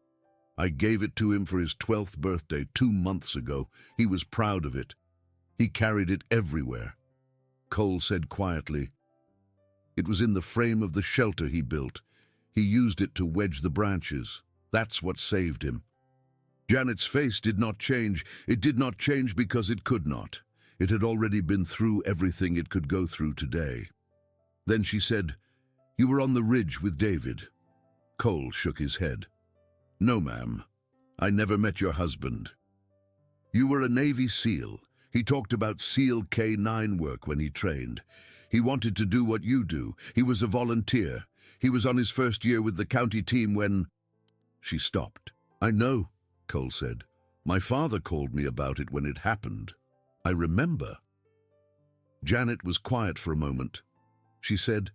I gave it to him for his 12th birthday 2 months ago. He was proud of it. He carried it everywhere." Cole said quietly, "It was in the frame of the shelter he built. He used it to wedge the branches. That's what saved him." Janet's face did not change. It did not change because it could not. It had already been through everything it could go through today. Then she said, "You were on the ridge with David." Cole shook his head. "No, ma'am. I never met your husband. You were a Navy SEAL. He talked about SEAL K-9 work when he trained. He wanted to do what you do. He was a volunteer. He was on his first year with the county team when—" She stopped. "I know," Cole said. "My father called me about it when it happened. I remember." Janet was quiet for a moment. She said,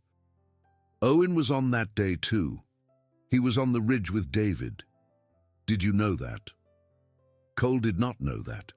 "Owen was on that day too. He was on the ridge with David. Did you know that?" Cole did not know that.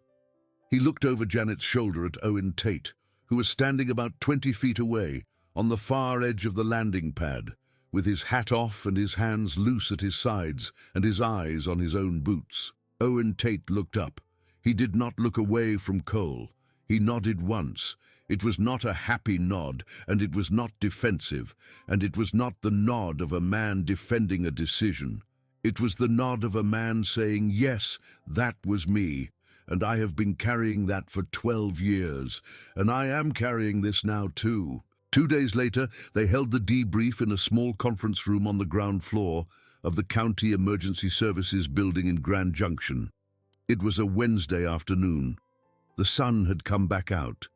He looked over Janet's shoulder at Owen Tate, who was standing about 20 feet away, on the far edge of the landing pad, with his hat off and his hands loose at his sides and his eyes on his own boots. Owen Tate looked up. He did not look away from Cole. He nodded once. It was not a happy nod, and it was not defensive, and it was not the nod of a man defending a decision. It was the nod of a man saying, "Yes, that was me, and I have been carrying that for 12 years, and I am carrying this now too." 2 days later, they held the debrief in a small conference room on the ground floor of the County Emergency Services building in Grand Junction. It was a Wednesday afternoon. The sun had come back out.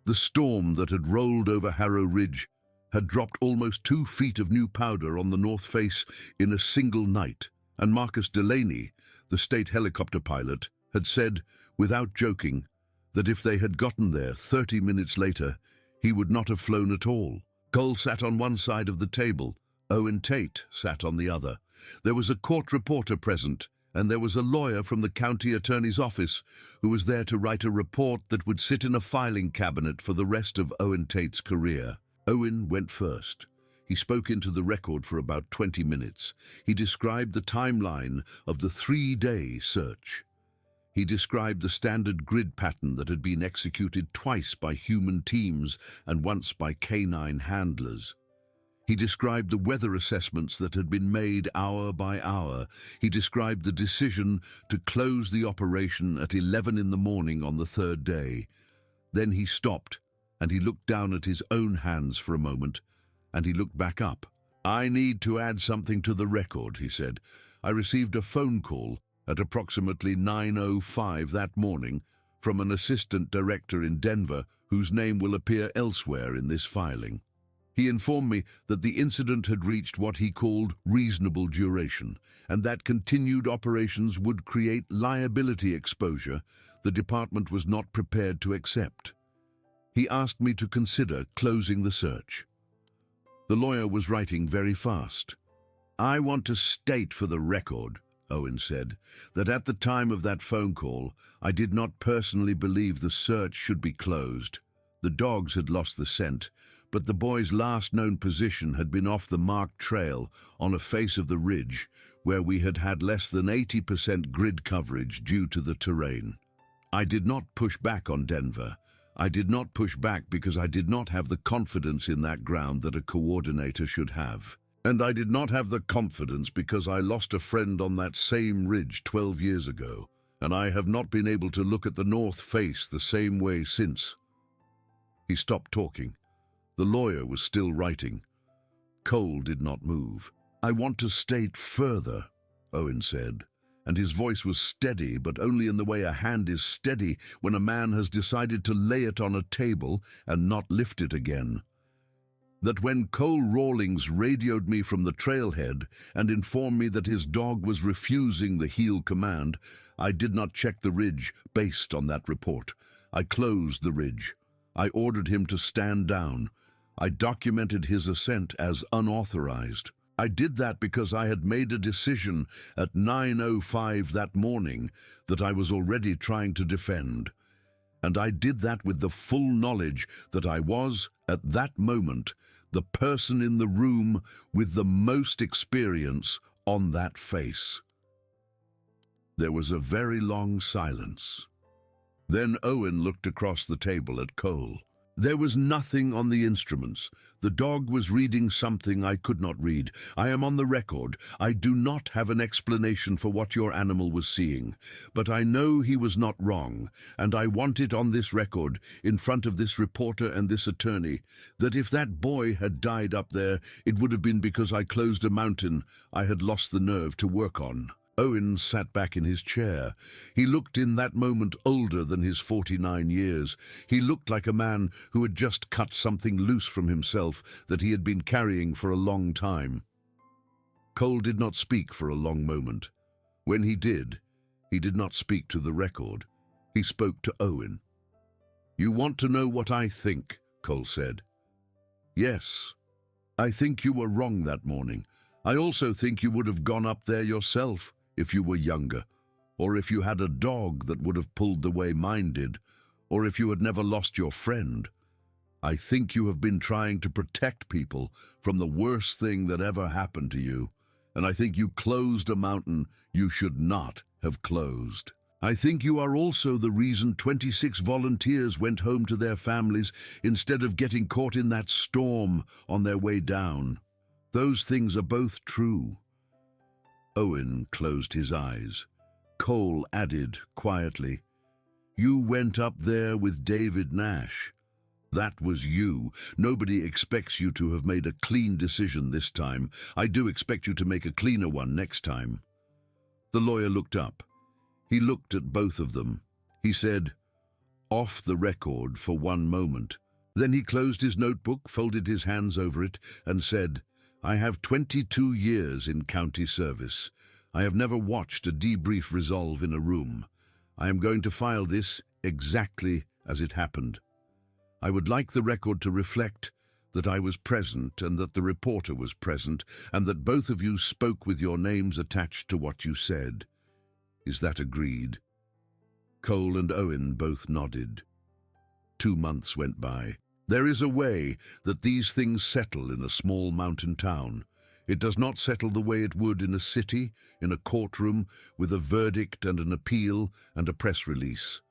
The storm that had rolled over Harrow Ridge had dropped almost 2 feet of new powder on the north face in a single night, and Marcus Delaney, the state helicopter pilot, had said, without joking, that if they had gotten there 30 minutes later, he would not have flown at all. Cole sat on one side of the table. Owen Tate sat on the other. There was a court reporter present, and there was a lawyer from the county attorney's office who was there to write a report that would sit in a filing cabinet for the rest of Owen Tate's career. Owen went first. He spoke into the record for about 20 minutes. He described the timeline of the 3-day search. He described the standard grid pattern that had been executed twice by human teams and once by canine handlers. He described the weather assessments that had been made hour by hour. He described the decision to close the operation at 11 in the morning on the 3rd day. Then he stopped, and he looked down at his own hands for a moment, and he looked back up. "I need to add something to the record," he said. "I received a phone call at approximately 9:05 that morning from an assistant director in Denver whose name will appear elsewhere in this filing. He informed me that the incident had reached what he called reasonable duration, and that continued operations would create liability exposure the department was not prepared to accept. He asked me to consider closing the search. The lawyer was writing very fast. "I want to state for the record," Owen said, "that at the time of that phone call, I did not personally believe the search should be closed. The dogs had lost the scent, but the boy's last known position had been off the marked trail on a face of the ridge, where we had had less than 80% grid coverage due to the terrain. I did not push back on Denver. I did not push back because I did not have the confidence in that ground that a coordinator should have. And I did not have the confidence because I lost a friend on that same ridge 12 years ago, and I have not been able to look at the north face the same way since." He stopped talking. The lawyer was still writing. Cole did not move. "I want to state further," Owen said, and his voice was steady, but only in the way a hand is steady when a man has decided to lay it on a table and not lift it again, "that when Cole Rawlings radioed me from the trailhead and informed me that his dog was refusing the heel command, I did not check the ridge based on that report. I closed the ridge. I ordered him to stand down. I documented his ascent as unauthorized. I did that because I had made a decision at 9:05 that morning that I was already trying to defend. And I did that with the full knowledge that I was, at that moment, the person in the room with the most experience on that face." There was a very long silence. Then Owen looked across the table at Cole. "There was nothing on the instruments. The dog was reading something I could not read. I am on the record. I do not have an explanation for what your animal was seeing, but I know he was not wrong, and I want it on this record, in front of this reporter and this attorney, that if that boy had died up there, it would have been because I closed a mountain I had lost the nerve to work on." Owen sat back in his chair. He looked in that moment older than his 49 years. He looked like a man who had just cut something loose from himself that he had been carrying for a long time. Cole did not speak for a long moment. When he did not speak to the record. He spoke to Owen. "You want to know what I think," Cole said. "Yes. I think you were wrong that morning. I also think you would have gone up there yourself if you were younger, or if you had a dog that would have pulled the way mine did, or if you had never lost your friend. I think you have been trying to protect people from the worst thing that ever happened to you, and I think you closed a mountain you should not have closed. I think you are also the reason 26 volunteers went home to their families instead of getting caught in that storm on their way down. Those things are both true." Owen closed his eyes. Cole added quietly, "You went up there with David Nash. That was you. Nobody expects you to have made a clean decision this time. I do expect you to make a cleaner one next time." The lawyer looked up. He looked at both of them. He said, "Off the record for one moment." Then he closed his notebook, folded his hands over it, and said, "I have 22 years in county service. I have never watched a debrief resolve in a room. I am going to file this exactly as it happened. I would like the record to reflect that I was present and that the reporter was present and that both of you spoke with your names attached to what you said. Is that agreed?" Cole and Owen both nodded. 2 months went by. There is a way that these things settle in a small mountain town. It does not settle the way it would in a city, in a courtroom, with a verdict and an appeal and a press release.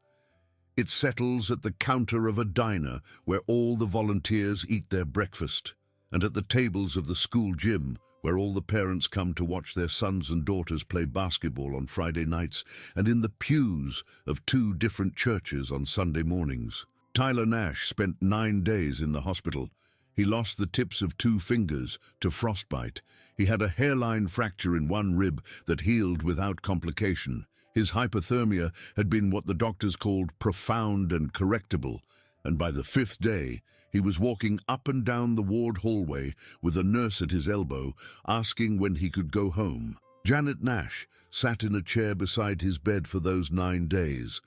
It settles at the counter of a diner where all the volunteers eat their breakfast, and at the tables of the school gym where all the parents come to watch their sons and daughters play basketball on Friday nights, and in the pews of 2 different churches on Sunday mornings. Tyler Nash spent 9 days in the hospital. He lost the tips of 2 fingers to frostbite. He had a hairline fracture in one rib that healed without complication. His hypothermia had been what the doctors called profound and correctable, and by the 5th day, he was walking up and down the ward hallway with a nurse at his elbow, asking when he could go home. Janet Nash sat in a chair beside his bed for those 9 days,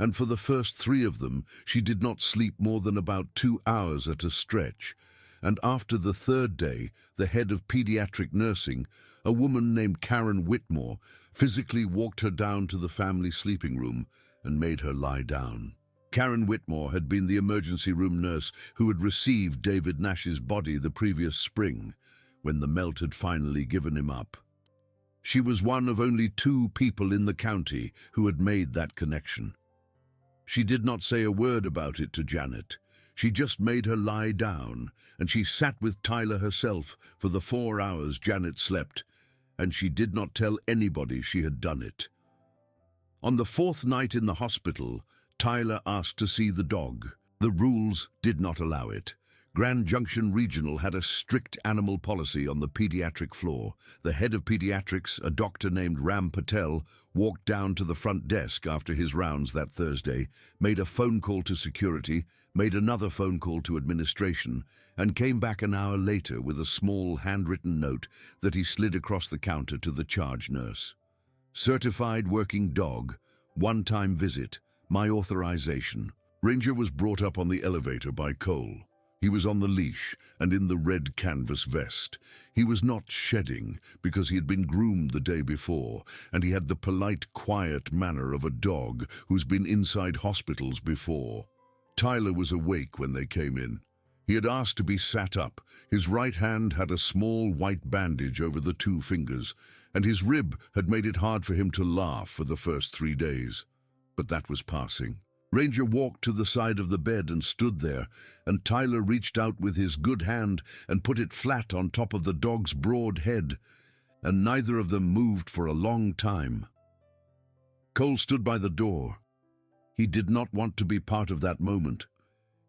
and for the first 3 of them, she did not sleep more than about 2 hours at a stretch. And after the 3rd day, the head of pediatric nursing, a woman named Karen Whitmore, physically walked her down to the family sleeping room and made her lie down. Karen Whitmore had been the emergency room nurse who had received David Nash's body the previous spring, when the melt had finally given him up. She was one of only 2 people in the county who had made that connection. She did not say a word about it to Janet. She just made her lie down, and she sat with Tyler herself for the 4 hours Janet slept, and she did not tell anybody she had done it. On the 4th night in the hospital, Tyler asked to see the dog. The rules did not allow it. Grand Junction Regional had a strict animal policy on the pediatric floor. The head of pediatrics, a doctor named Ram Patel, walked down to the front desk after his rounds that Thursday, made a phone call to security, made another phone call to administration, and came back an hour later with a small handwritten note that he slid across the counter to the charge nurse. Certified working dog, one-time visit, my authorization. Ranger was brought up on the elevator by Cole. He was on the leash and in the red canvas vest. He was not shedding because he had been groomed the day before, and he had the polite, quiet manner of a dog who's been inside hospitals before. Tyler was awake when they came in. He had asked to be sat up. His right hand had a small white bandage over the 2 fingers, and his rib had made it hard for him to laugh for the first 3 days. But that was passing. Ranger walked to the side of the bed and stood there, and Tyler reached out with his good hand and put it flat on top of the dog's broad head, and neither of them moved for a long time. Cole stood by the door. He did not want to be part of that moment.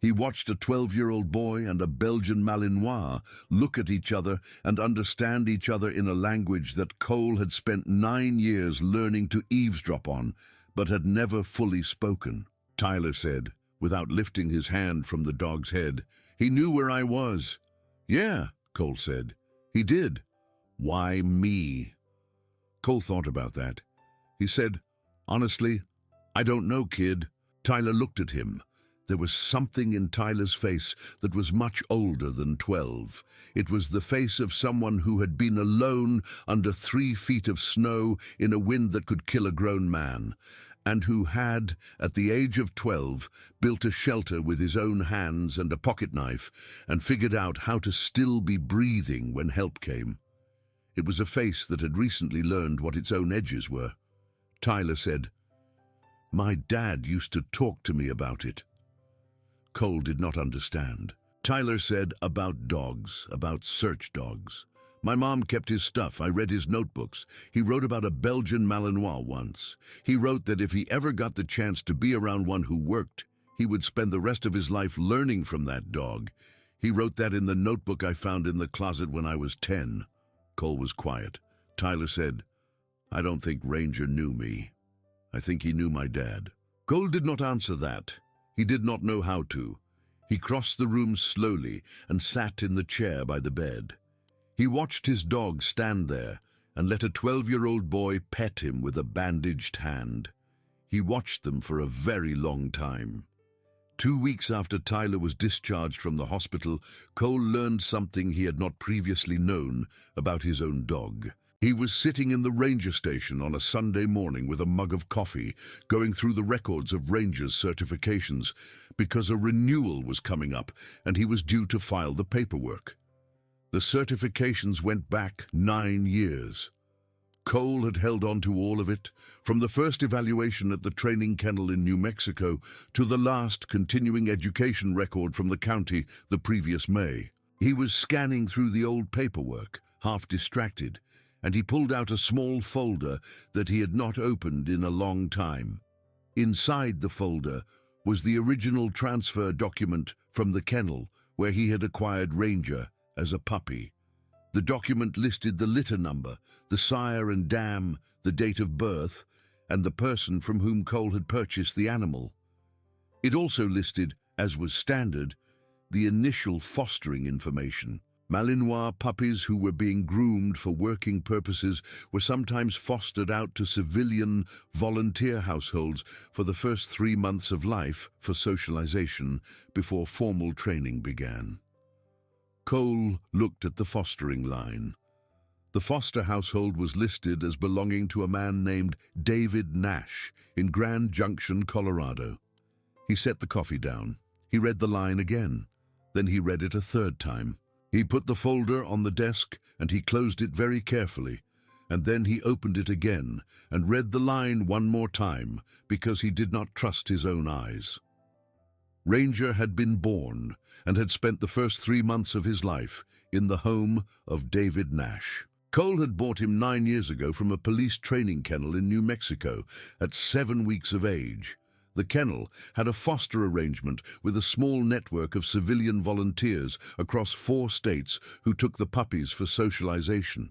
He watched a 12-year-old boy and a Belgian Malinois look at each other and understand each other in a language that Cole had spent 9 years learning to eavesdrop on, but had never fully spoken. Tyler said, without lifting his hand from the dog's head. He knew where I was. Yeah, Cole said. He did. Why me? Cole thought about that. He said, honestly, I don't know, kid. Tyler looked at him. There was something in Tyler's face that was much older than 12. It was the face of someone who had been alone under 3 feet of snow in a wind that could kill a grown man, and who had, at the age of 12, built a shelter with his own hands and a pocket knife, and figured out how to still be breathing when help came. It was a face that had recently learned what its own edges were. Tyler said, "My dad used to talk to me about it." Cole did not understand. Tyler said, about dogs, about search dogs. My mom kept his stuff. I read his notebooks. He wrote about a Belgian Malinois once. He wrote that if he ever got the chance to be around one who worked, he would spend the rest of his life learning from that dog. He wrote that in the notebook I found in the closet when I was 10. Cole was quiet. Tyler said, I don't think Ranger knew me. I think he knew my dad. Cole did not answer that. He did not know how to. He crossed the room slowly and sat in the chair by the bed. He watched his dog stand there and let a 12-year-old boy pet him with a bandaged hand. He watched them for a very long time. 2 weeks after Tyler was discharged from the hospital, Cole learned something he had not previously known about his own dog. He was sitting in the ranger station on a Sunday morning with a mug of coffee, going through the records of rangers' certifications, because a renewal was coming up and he was due to file the paperwork. The certifications went back 9 years. Cole had held on to all of it, from the first evaluation at the training kennel in New Mexico to the last continuing education record from the county the previous May. He was scanning through the old paperwork, half distracted, and he pulled out a small folder that he had not opened in a long time. Inside the folder was the original transfer document from the kennel where he had acquired Ranger as a puppy. The document listed the litter number, the sire and dam, the date of birth, and the person from whom Cole had purchased the animal. It also listed, as was standard, the initial fostering information. Malinois puppies who were being groomed for working purposes were sometimes fostered out to civilian volunteer households for the first 3 months of life for socialization before formal training began. Cole looked at the fostering line. The foster household was listed as belonging to a man named David Nash in Grand Junction, Colorado. He set the coffee down. He read the line again. Then he read it a third time. He put the folder on the desk and he closed it very carefully, and then he opened it again and read the line one more time because he did not trust his own eyes. Ranger had been born and had spent the first 3 months of his life in the home of David Nash. Cole had bought him 9 years ago from a police training kennel in New Mexico at 7 weeks of age. The kennel had a foster arrangement with a small network of civilian volunteers across 4 states who took the puppies for socialization.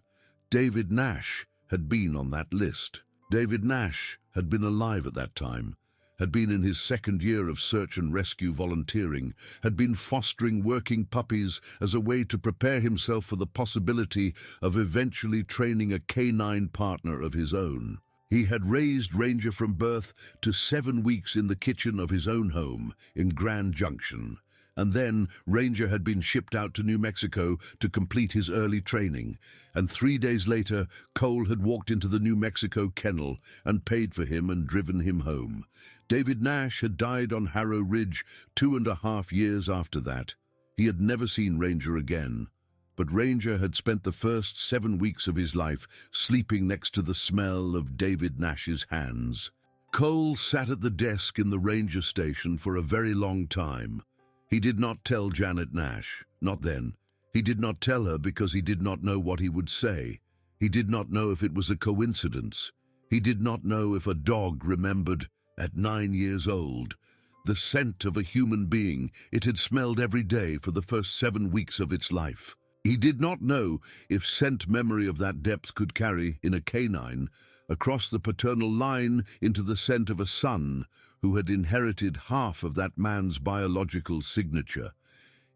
David Nash had been on that list. David Nash had been alive at that time, had been in his 2nd year of search and rescue volunteering, had been fostering working puppies as a way to prepare himself for the possibility of eventually training a canine partner of his own. He had raised Ranger from birth to 7 weeks in the kitchen of his own home in Grand Junction, and then Ranger had been shipped out to New Mexico to complete his early training, and 3 days later Cole had walked into the New Mexico kennel and paid for him and driven him home. David Nash had died on Harrow Ridge 2.5 years after that. He had never seen Ranger again. But Ranger had spent the first 7 weeks of his life sleeping next to the smell of David Nash's hands. Cole sat at the desk in the ranger station for a very long time. He did not tell Janet Nash, not then. He did not tell her because he did not know what he would say. He did not know if it was a coincidence. He did not know if a dog remembered, at 9 years old, the scent of a human being it had smelled every day for the first 7 weeks of its life. He did not know if scent memory of that depth could carry, in a canine, across the paternal line into the scent of a son who had inherited half of that man's biological signature.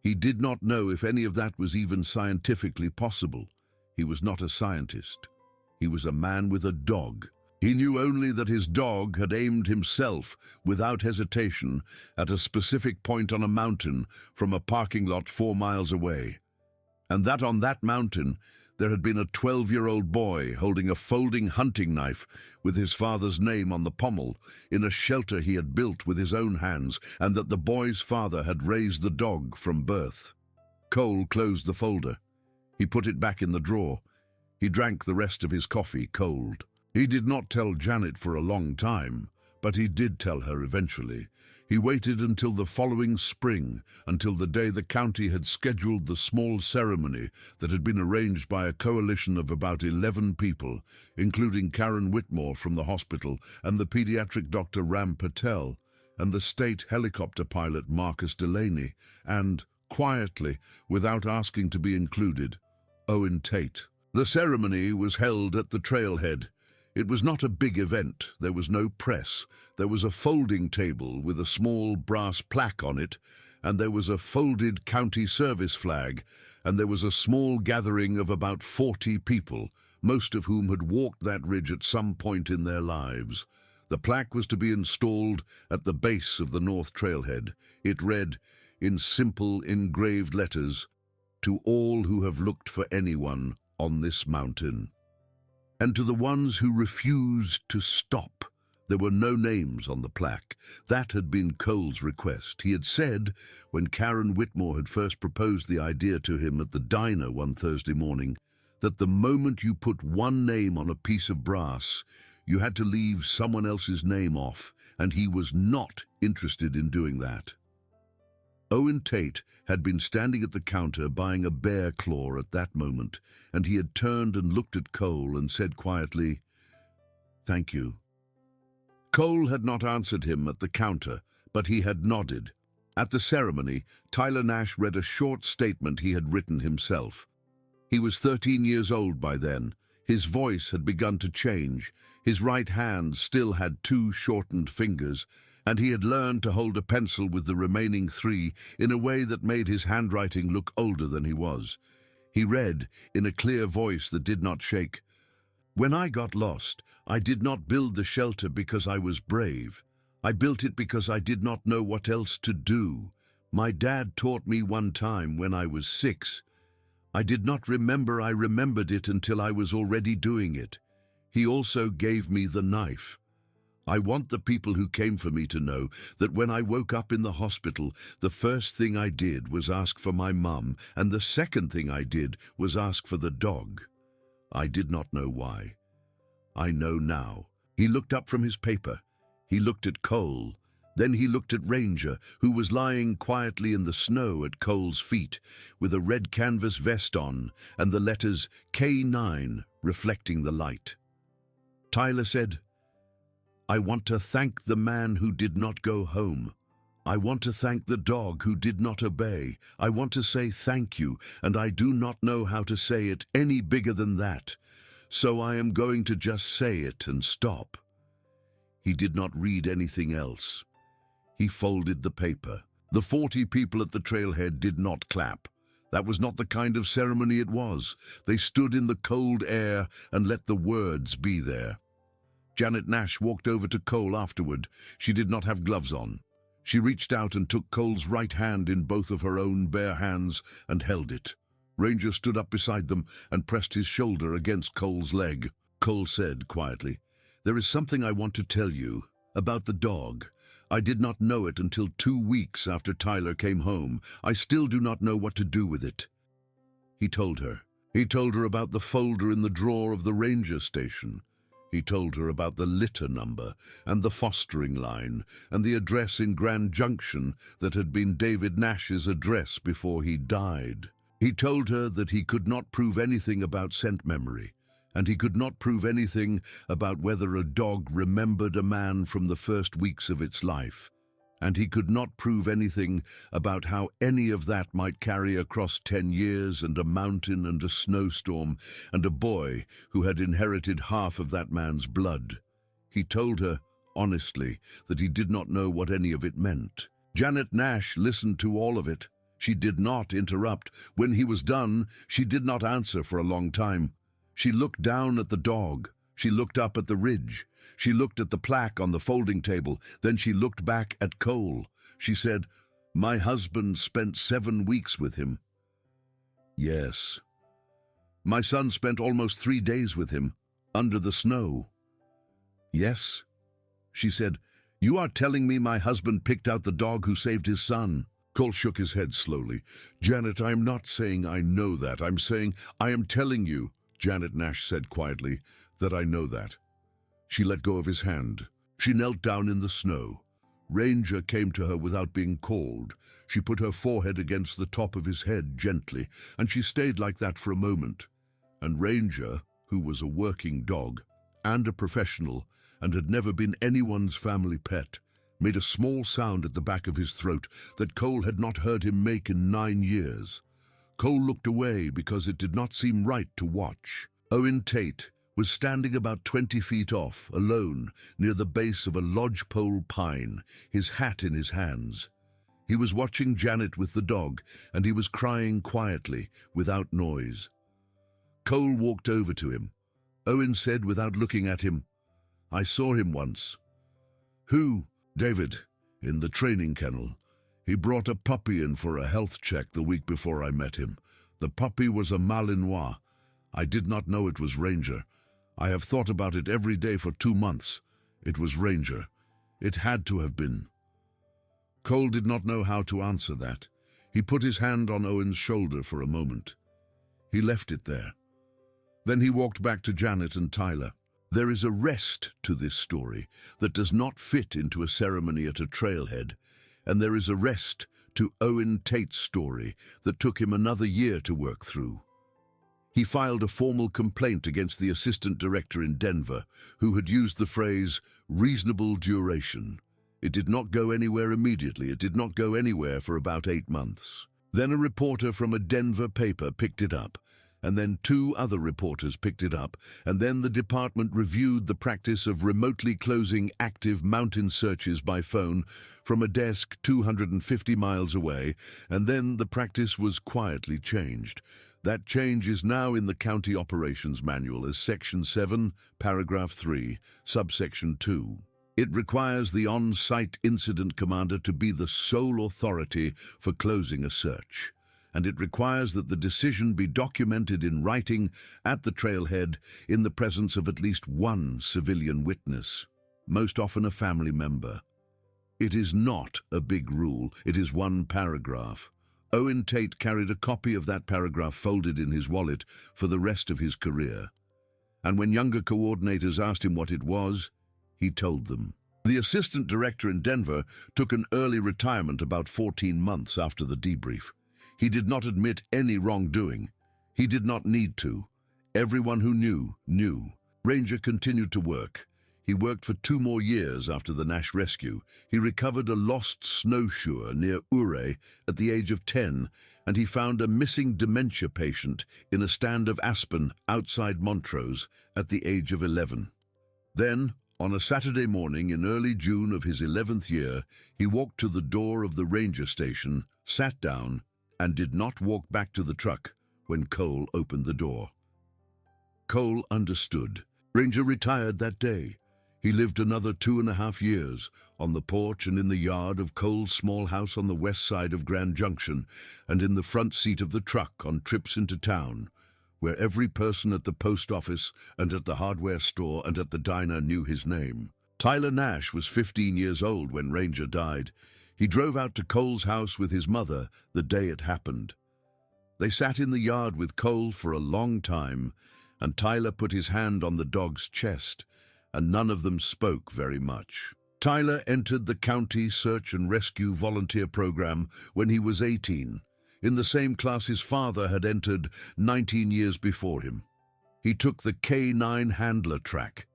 He did not know if any of that was even scientifically possible. He was not a scientist. He was a man with a dog. He knew only that his dog had aimed himself, without hesitation, at a specific point on a mountain from a parking lot 4 miles away. And that on that mountain there had been a 12-year-old boy holding a folding hunting knife with his father's name on the pommel in a shelter he had built with his own hands, and that the boy's father had raised the dog from birth. Cole closed the folder. He put it back in the drawer. He drank the rest of his coffee cold. He did not tell Janet for a long time, but he did tell her eventually. He waited until the following spring, until the day the county had scheduled the small ceremony that had been arranged by a coalition of about 11 people, including Karen Whitmore from the hospital and the pediatric doctor Ram Patel, and the state helicopter pilot Marcus Delaney, and, quietly, without asking to be included, Owen Tate. The ceremony was held at the trailhead. It was not a big event. There was no press. There was a folding table with a small brass plaque on it, and there was a folded county service flag, and there was a small gathering of about 40 people, most of whom had walked that ridge at some point in their lives. The plaque was to be installed at the base of the North Trailhead. It read, in simple engraved letters, "To all who have looked for anyone on this mountain." And to the ones who refused to stop. There were no names on the plaque. That had been Cole's request. He had said, when Karen Whitmore had first proposed the idea to him at the diner one Thursday morning, that the moment you put one name on a piece of brass, you had to leave someone else's name off, and he was not interested in doing that. Owen Tate had been standing at the counter buying a bear claw at that moment, and he had turned and looked at Cole and said quietly, "Thank you." Cole had not answered him at the counter, but he had nodded. At the ceremony, Tyler Nash read a short statement he had written himself. He was 13 years old by then. His voice had begun to change. His right hand still had 2 shortened fingers, and he had learned to hold a pencil with the remaining 3 in a way that made his handwriting look older than he was. He read, in a clear voice that did not shake, "When I got lost, I did not build the shelter because I was brave. I built it because I did not know what else to do. My dad taught me one time when I was 6. I did not remember I remembered it until I was already doing it. He also gave me the knife. I want the people who came for me to know that when I woke up in the hospital, the first thing I did was ask for my mum, and the second thing I did was ask for the dog. I did not know why. I know now." He looked up from his paper. He looked at Cole. Then he looked at Ranger, who was lying quietly in the snow at Cole's feet, with a red canvas vest on and the letters K9 reflecting the light. Tyler said, "I want to thank the man who did not go home. I want to thank the dog who did not obey. I want to say thank you, and I do not know how to say it any bigger than that. So I am going to just say it and stop." He did not read anything else. He folded the paper. The 40 people at the trailhead did not clap. That was not the kind of ceremony it was. They stood in the cold air and let the words be there. Janet Nash walked over to Cole afterward. She did not have gloves on. She reached out and took Cole's right hand in both of her own bare hands and held it. Ranger stood up beside them and pressed his shoulder against Cole's leg. Cole said quietly, "There is something I want to tell you about the dog. I did not know it until 2 weeks after Tyler came home. I still do not know what to do with it." He told her. He told her about the folder in the drawer of the ranger station. He told her about the litter number and the fostering line and the address in Grand Junction that had been David Nash's address before he died. He told her that he could not prove anything about scent memory, and he could not prove anything about whether a dog remembered a man from the first weeks of its life, and he could not prove anything about how any of that might carry across 10 years and a mountain and a snowstorm and a boy who had inherited half of that man's blood. He told her, honestly, that he did not know what any of it meant. Janet Nash listened to all of it. She did not interrupt. When he was done, she did not answer for a long time. She looked down at the dog. She looked up at the ridge. She looked at the plaque on the folding table. Then she looked back at Cole. She said, "My husband spent 7 weeks with him." "Yes." "My son spent almost 3 days with him, under the snow." "Yes." She said, "You are telling me my husband picked out the dog who saved his son?" Cole shook his head slowly. "Janet, I am not saying I know that. I'm saying I am telling you," Janet Nash said quietly, "that I know that." She let go of his hand. She knelt down in the snow. Ranger came to her without being called. She put her forehead against the top of his head gently, and she stayed like that for a moment. And Ranger, who was a working dog and a professional and had never been anyone's family pet, made a small sound at the back of his throat that Cole had not heard him make in 9 years. Cole looked away because it did not seem right to watch. Owen Tate was standing about 20 feet off, alone, near the base of a lodgepole pine, his hat in his hands. He was watching Janet with the dog, and he was crying quietly, without noise. Cole walked over to him. Owen said without looking at him, "I saw him once." "Who?" "David, in the training kennel. He brought a puppy in for a health check the week before I met him. The puppy was a Malinois. I did not know it was Ranger. I have thought about it every day for 2 months. It was Ranger. It had to have been." Cole did not know how to answer that. He put his hand on Owen's shoulder for a moment. He left it there. Then he walked back to Janet and Tyler. There is a rest to this story that does not fit into a ceremony at a trailhead, and there is a rest to Owen Tate's story that took him another year to work through. He filed a formal complaint against the assistant director in Denver, who had used the phrase reasonable duration. It did not go anywhere immediately. It did not go anywhere for about 8 months. Then a reporter from a Denver paper picked it up, and then 2 other reporters picked it up, and then the department reviewed the practice of remotely closing active mountain searches by phone from a desk 250 miles away, and then the practice was quietly changed. That change is now in the County Operations Manual as Section 7, Paragraph 3, Subsection 2. It requires the on-site incident commander to be the sole authority for closing a search, and it requires that the decision be documented in writing at the trailhead in the presence of at least one civilian witness, most often a family member. It is not a big rule, it is one paragraph. Owen Tate carried a copy of that paragraph folded in his wallet for the rest of his career. And when younger coordinators asked him what it was, he told them. The assistant director in Denver took an early retirement about 14 months after the debrief. He did not admit any wrongdoing. He did not need to. Everyone who knew, knew. Ranger continued to work. He worked for 2 more years after the Nash rescue. He recovered a lost snowshoer near Ouray at the age of 10, and he found a missing dementia patient in a stand of aspen outside Montrose at the age of 11. Then, on a Saturday morning in early June of his 11th year, he walked to the door of the ranger station, sat down, and did not walk back to the truck when Cole opened the door. Cole understood. Ranger retired that day. He lived another 2.5 years on the porch and in the yard of Cole's small house on the west side of Grand Junction, and in the front seat of the truck on trips into town, where every person at the post office and at the hardware store and at the diner knew his name. Tyler Nash was 15 years old when Ranger died. He drove out to Cole's house with his mother the day it happened. They sat in the yard with Cole for a long time, and Tyler put his hand on the dog's chest, and none of them spoke very much. Tyler entered the County Search and Rescue Volunteer Program when he was 18, in the same class his father had entered 19 years before him. He took the K-9 handler track.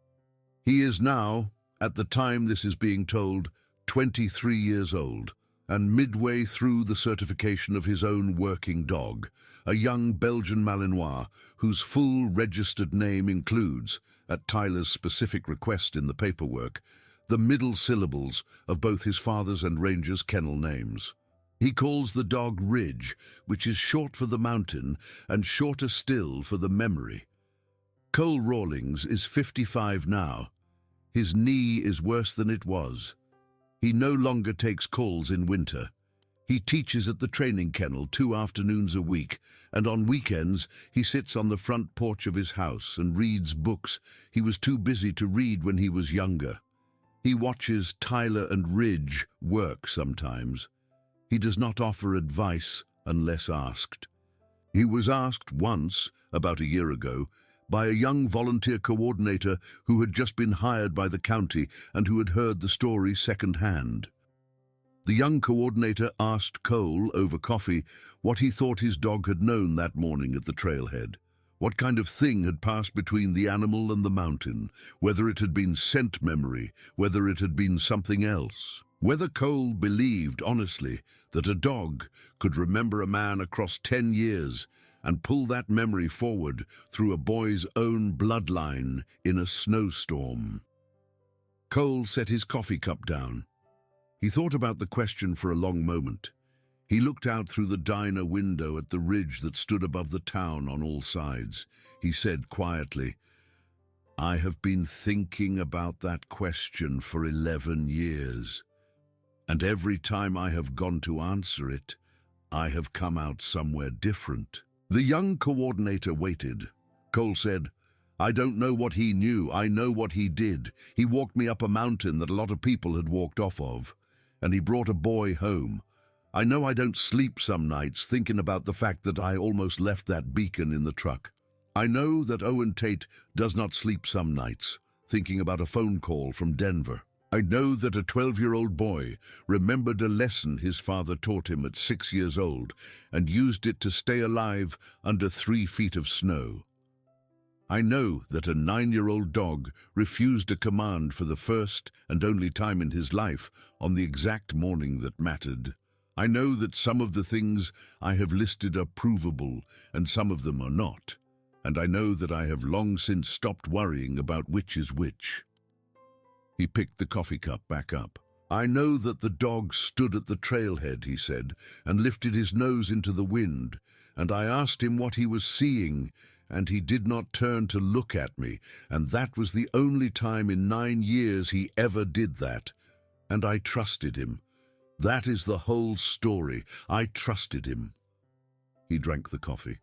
He is now, at the time this is being told, 23 years old, and midway through the certification of his own working dog, a young Belgian Malinois whose full registered name includes, at Tyler's specific request in the paperwork, the middle syllables of both his father's and Ranger's kennel names. He calls the dog Ridge, which is short for the mountain and shorter still for the memory. Cole Rawlings is 55 now. His knee is worse than it was. He no longer takes calls in winter. He teaches at the training kennel 2 afternoons a week, and on weekends he sits on the front porch of his house and reads books he was too busy to read when he was younger. He watches Tyler and Ridge work sometimes. He does not offer advice unless asked. He was asked once, about a year ago, by a young volunteer coordinator who had just been hired by the county and who had heard the story secondhand. The young coordinator asked Cole over coffee what he thought his dog had known that morning at the trailhead. What kind of thing had passed between the animal and the mountain, whether it had been scent memory, whether it had been something else. Whether Cole believed, honestly, that a dog could remember a man across 10 years and pull that memory forward through a boy's own bloodline in a snowstorm. Cole set his coffee cup down. He thought about the question for a long moment. He looked out through the diner window at the ridge that stood above the town on all sides. He said quietly, "I have been thinking about that question for 11 years. And every time I have gone to answer it, I have come out somewhere different." The young coordinator waited. Cole said, "I don't know what he knew, I know what he did. He walked me up a mountain that a lot of people had walked off of, and he brought a boy home. I know I don't sleep some nights thinking about the fact that I almost left that beacon in the truck. I know that Owen Tate does not sleep some nights thinking about a phone call from Denver. I know that a 12-year-old boy remembered a lesson his father taught him at 6 years old and used it to stay alive under 3 feet of snow. I know that a 9-year-old dog refused a command for the first and only time in his life on the exact morning that mattered. I know that some of the things I have listed are provable and some of them are not. And I know that I have long since stopped worrying about which is which." He picked the coffee cup back up. "I know that the dog stood at the trailhead," he said, "and lifted his nose into the wind, and I asked him what he was seeing, and he did not turn to look at me, and that was the only time in 9 years he ever did that. And I trusted him. That is the whole story. I trusted him." He drank the coffee.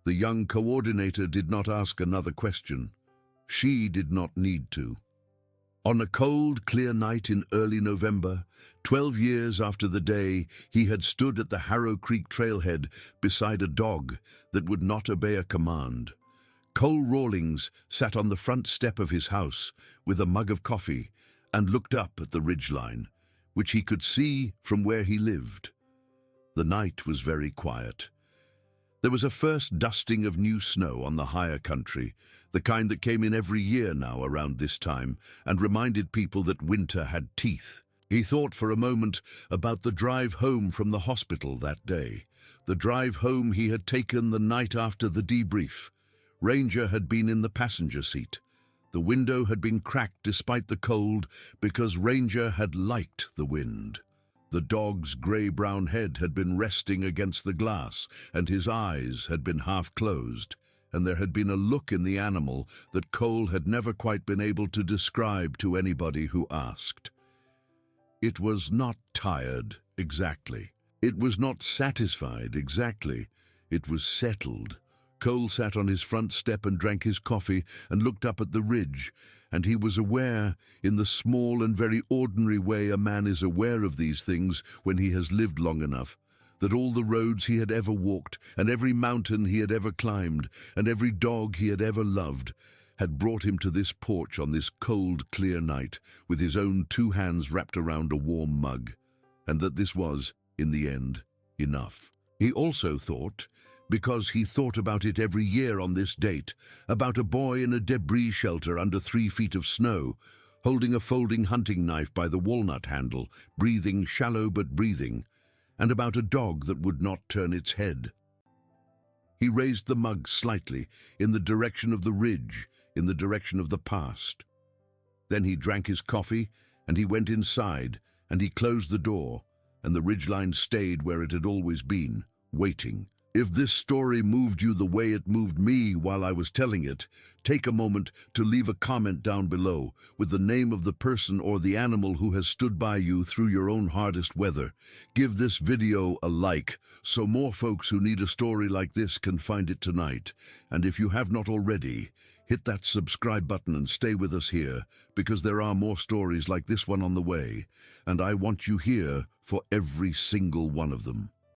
The young coordinator did not ask another question. She did not need to. On a cold, clear night in early November, 12 years after the day he had stood at the Harrow Creek trailhead beside a dog that would not obey a command, Cole Rawlings sat on the front step of his house with a mug of coffee and looked up at the ridgeline, which he could see from where he lived. The night was very quiet. There was a first dusting of new snow on the higher country, the kind that came in every year now around this time and reminded people that winter had teeth. He thought for a moment about the drive home from the hospital that day, the drive home he had taken the night after the debrief. Ranger had been in the passenger seat. The window had been cracked despite the cold because Ranger had liked the wind. The dog's grey-brown head had been resting against the glass, and his eyes had been half closed, and there had been a look in the animal that Cole had never quite been able to describe to anybody who asked. It was not tired, exactly. It was not satisfied, exactly. It was settled. Cole sat on his front step and drank his coffee and looked up at the ridge, and he was aware, in the small and very ordinary way a man is aware of these things when he has lived long enough, that all the roads he had ever walked, and every mountain he had ever climbed, and every dog he had ever loved, had brought him to this porch on this cold, clear night, with his own 2 hands wrapped around a warm mug, and that this was, in the end, enough. He also thought, because he thought about it every year on this date, about a boy in a debris shelter under 3 feet of snow, holding a folding hunting knife by the walnut handle, breathing shallow but breathing, and about a dog that would not turn its head. He raised the mug slightly, in the direction of the ridge, in the direction of the past. Then he drank his coffee, and he went inside, and he closed the door, and the ridgeline stayed where it had always been, waiting. If this story moved you the way it moved me while I was telling it, take a moment to leave a comment down below with the name of the person or the animal who has stood by you through your own hardest weather. Give this video a like so more folks who need a story like this can find it tonight. And if you have not already, hit that subscribe button and stay with us here, because there are more stories like this one on the way, and I want you here for every single one of them.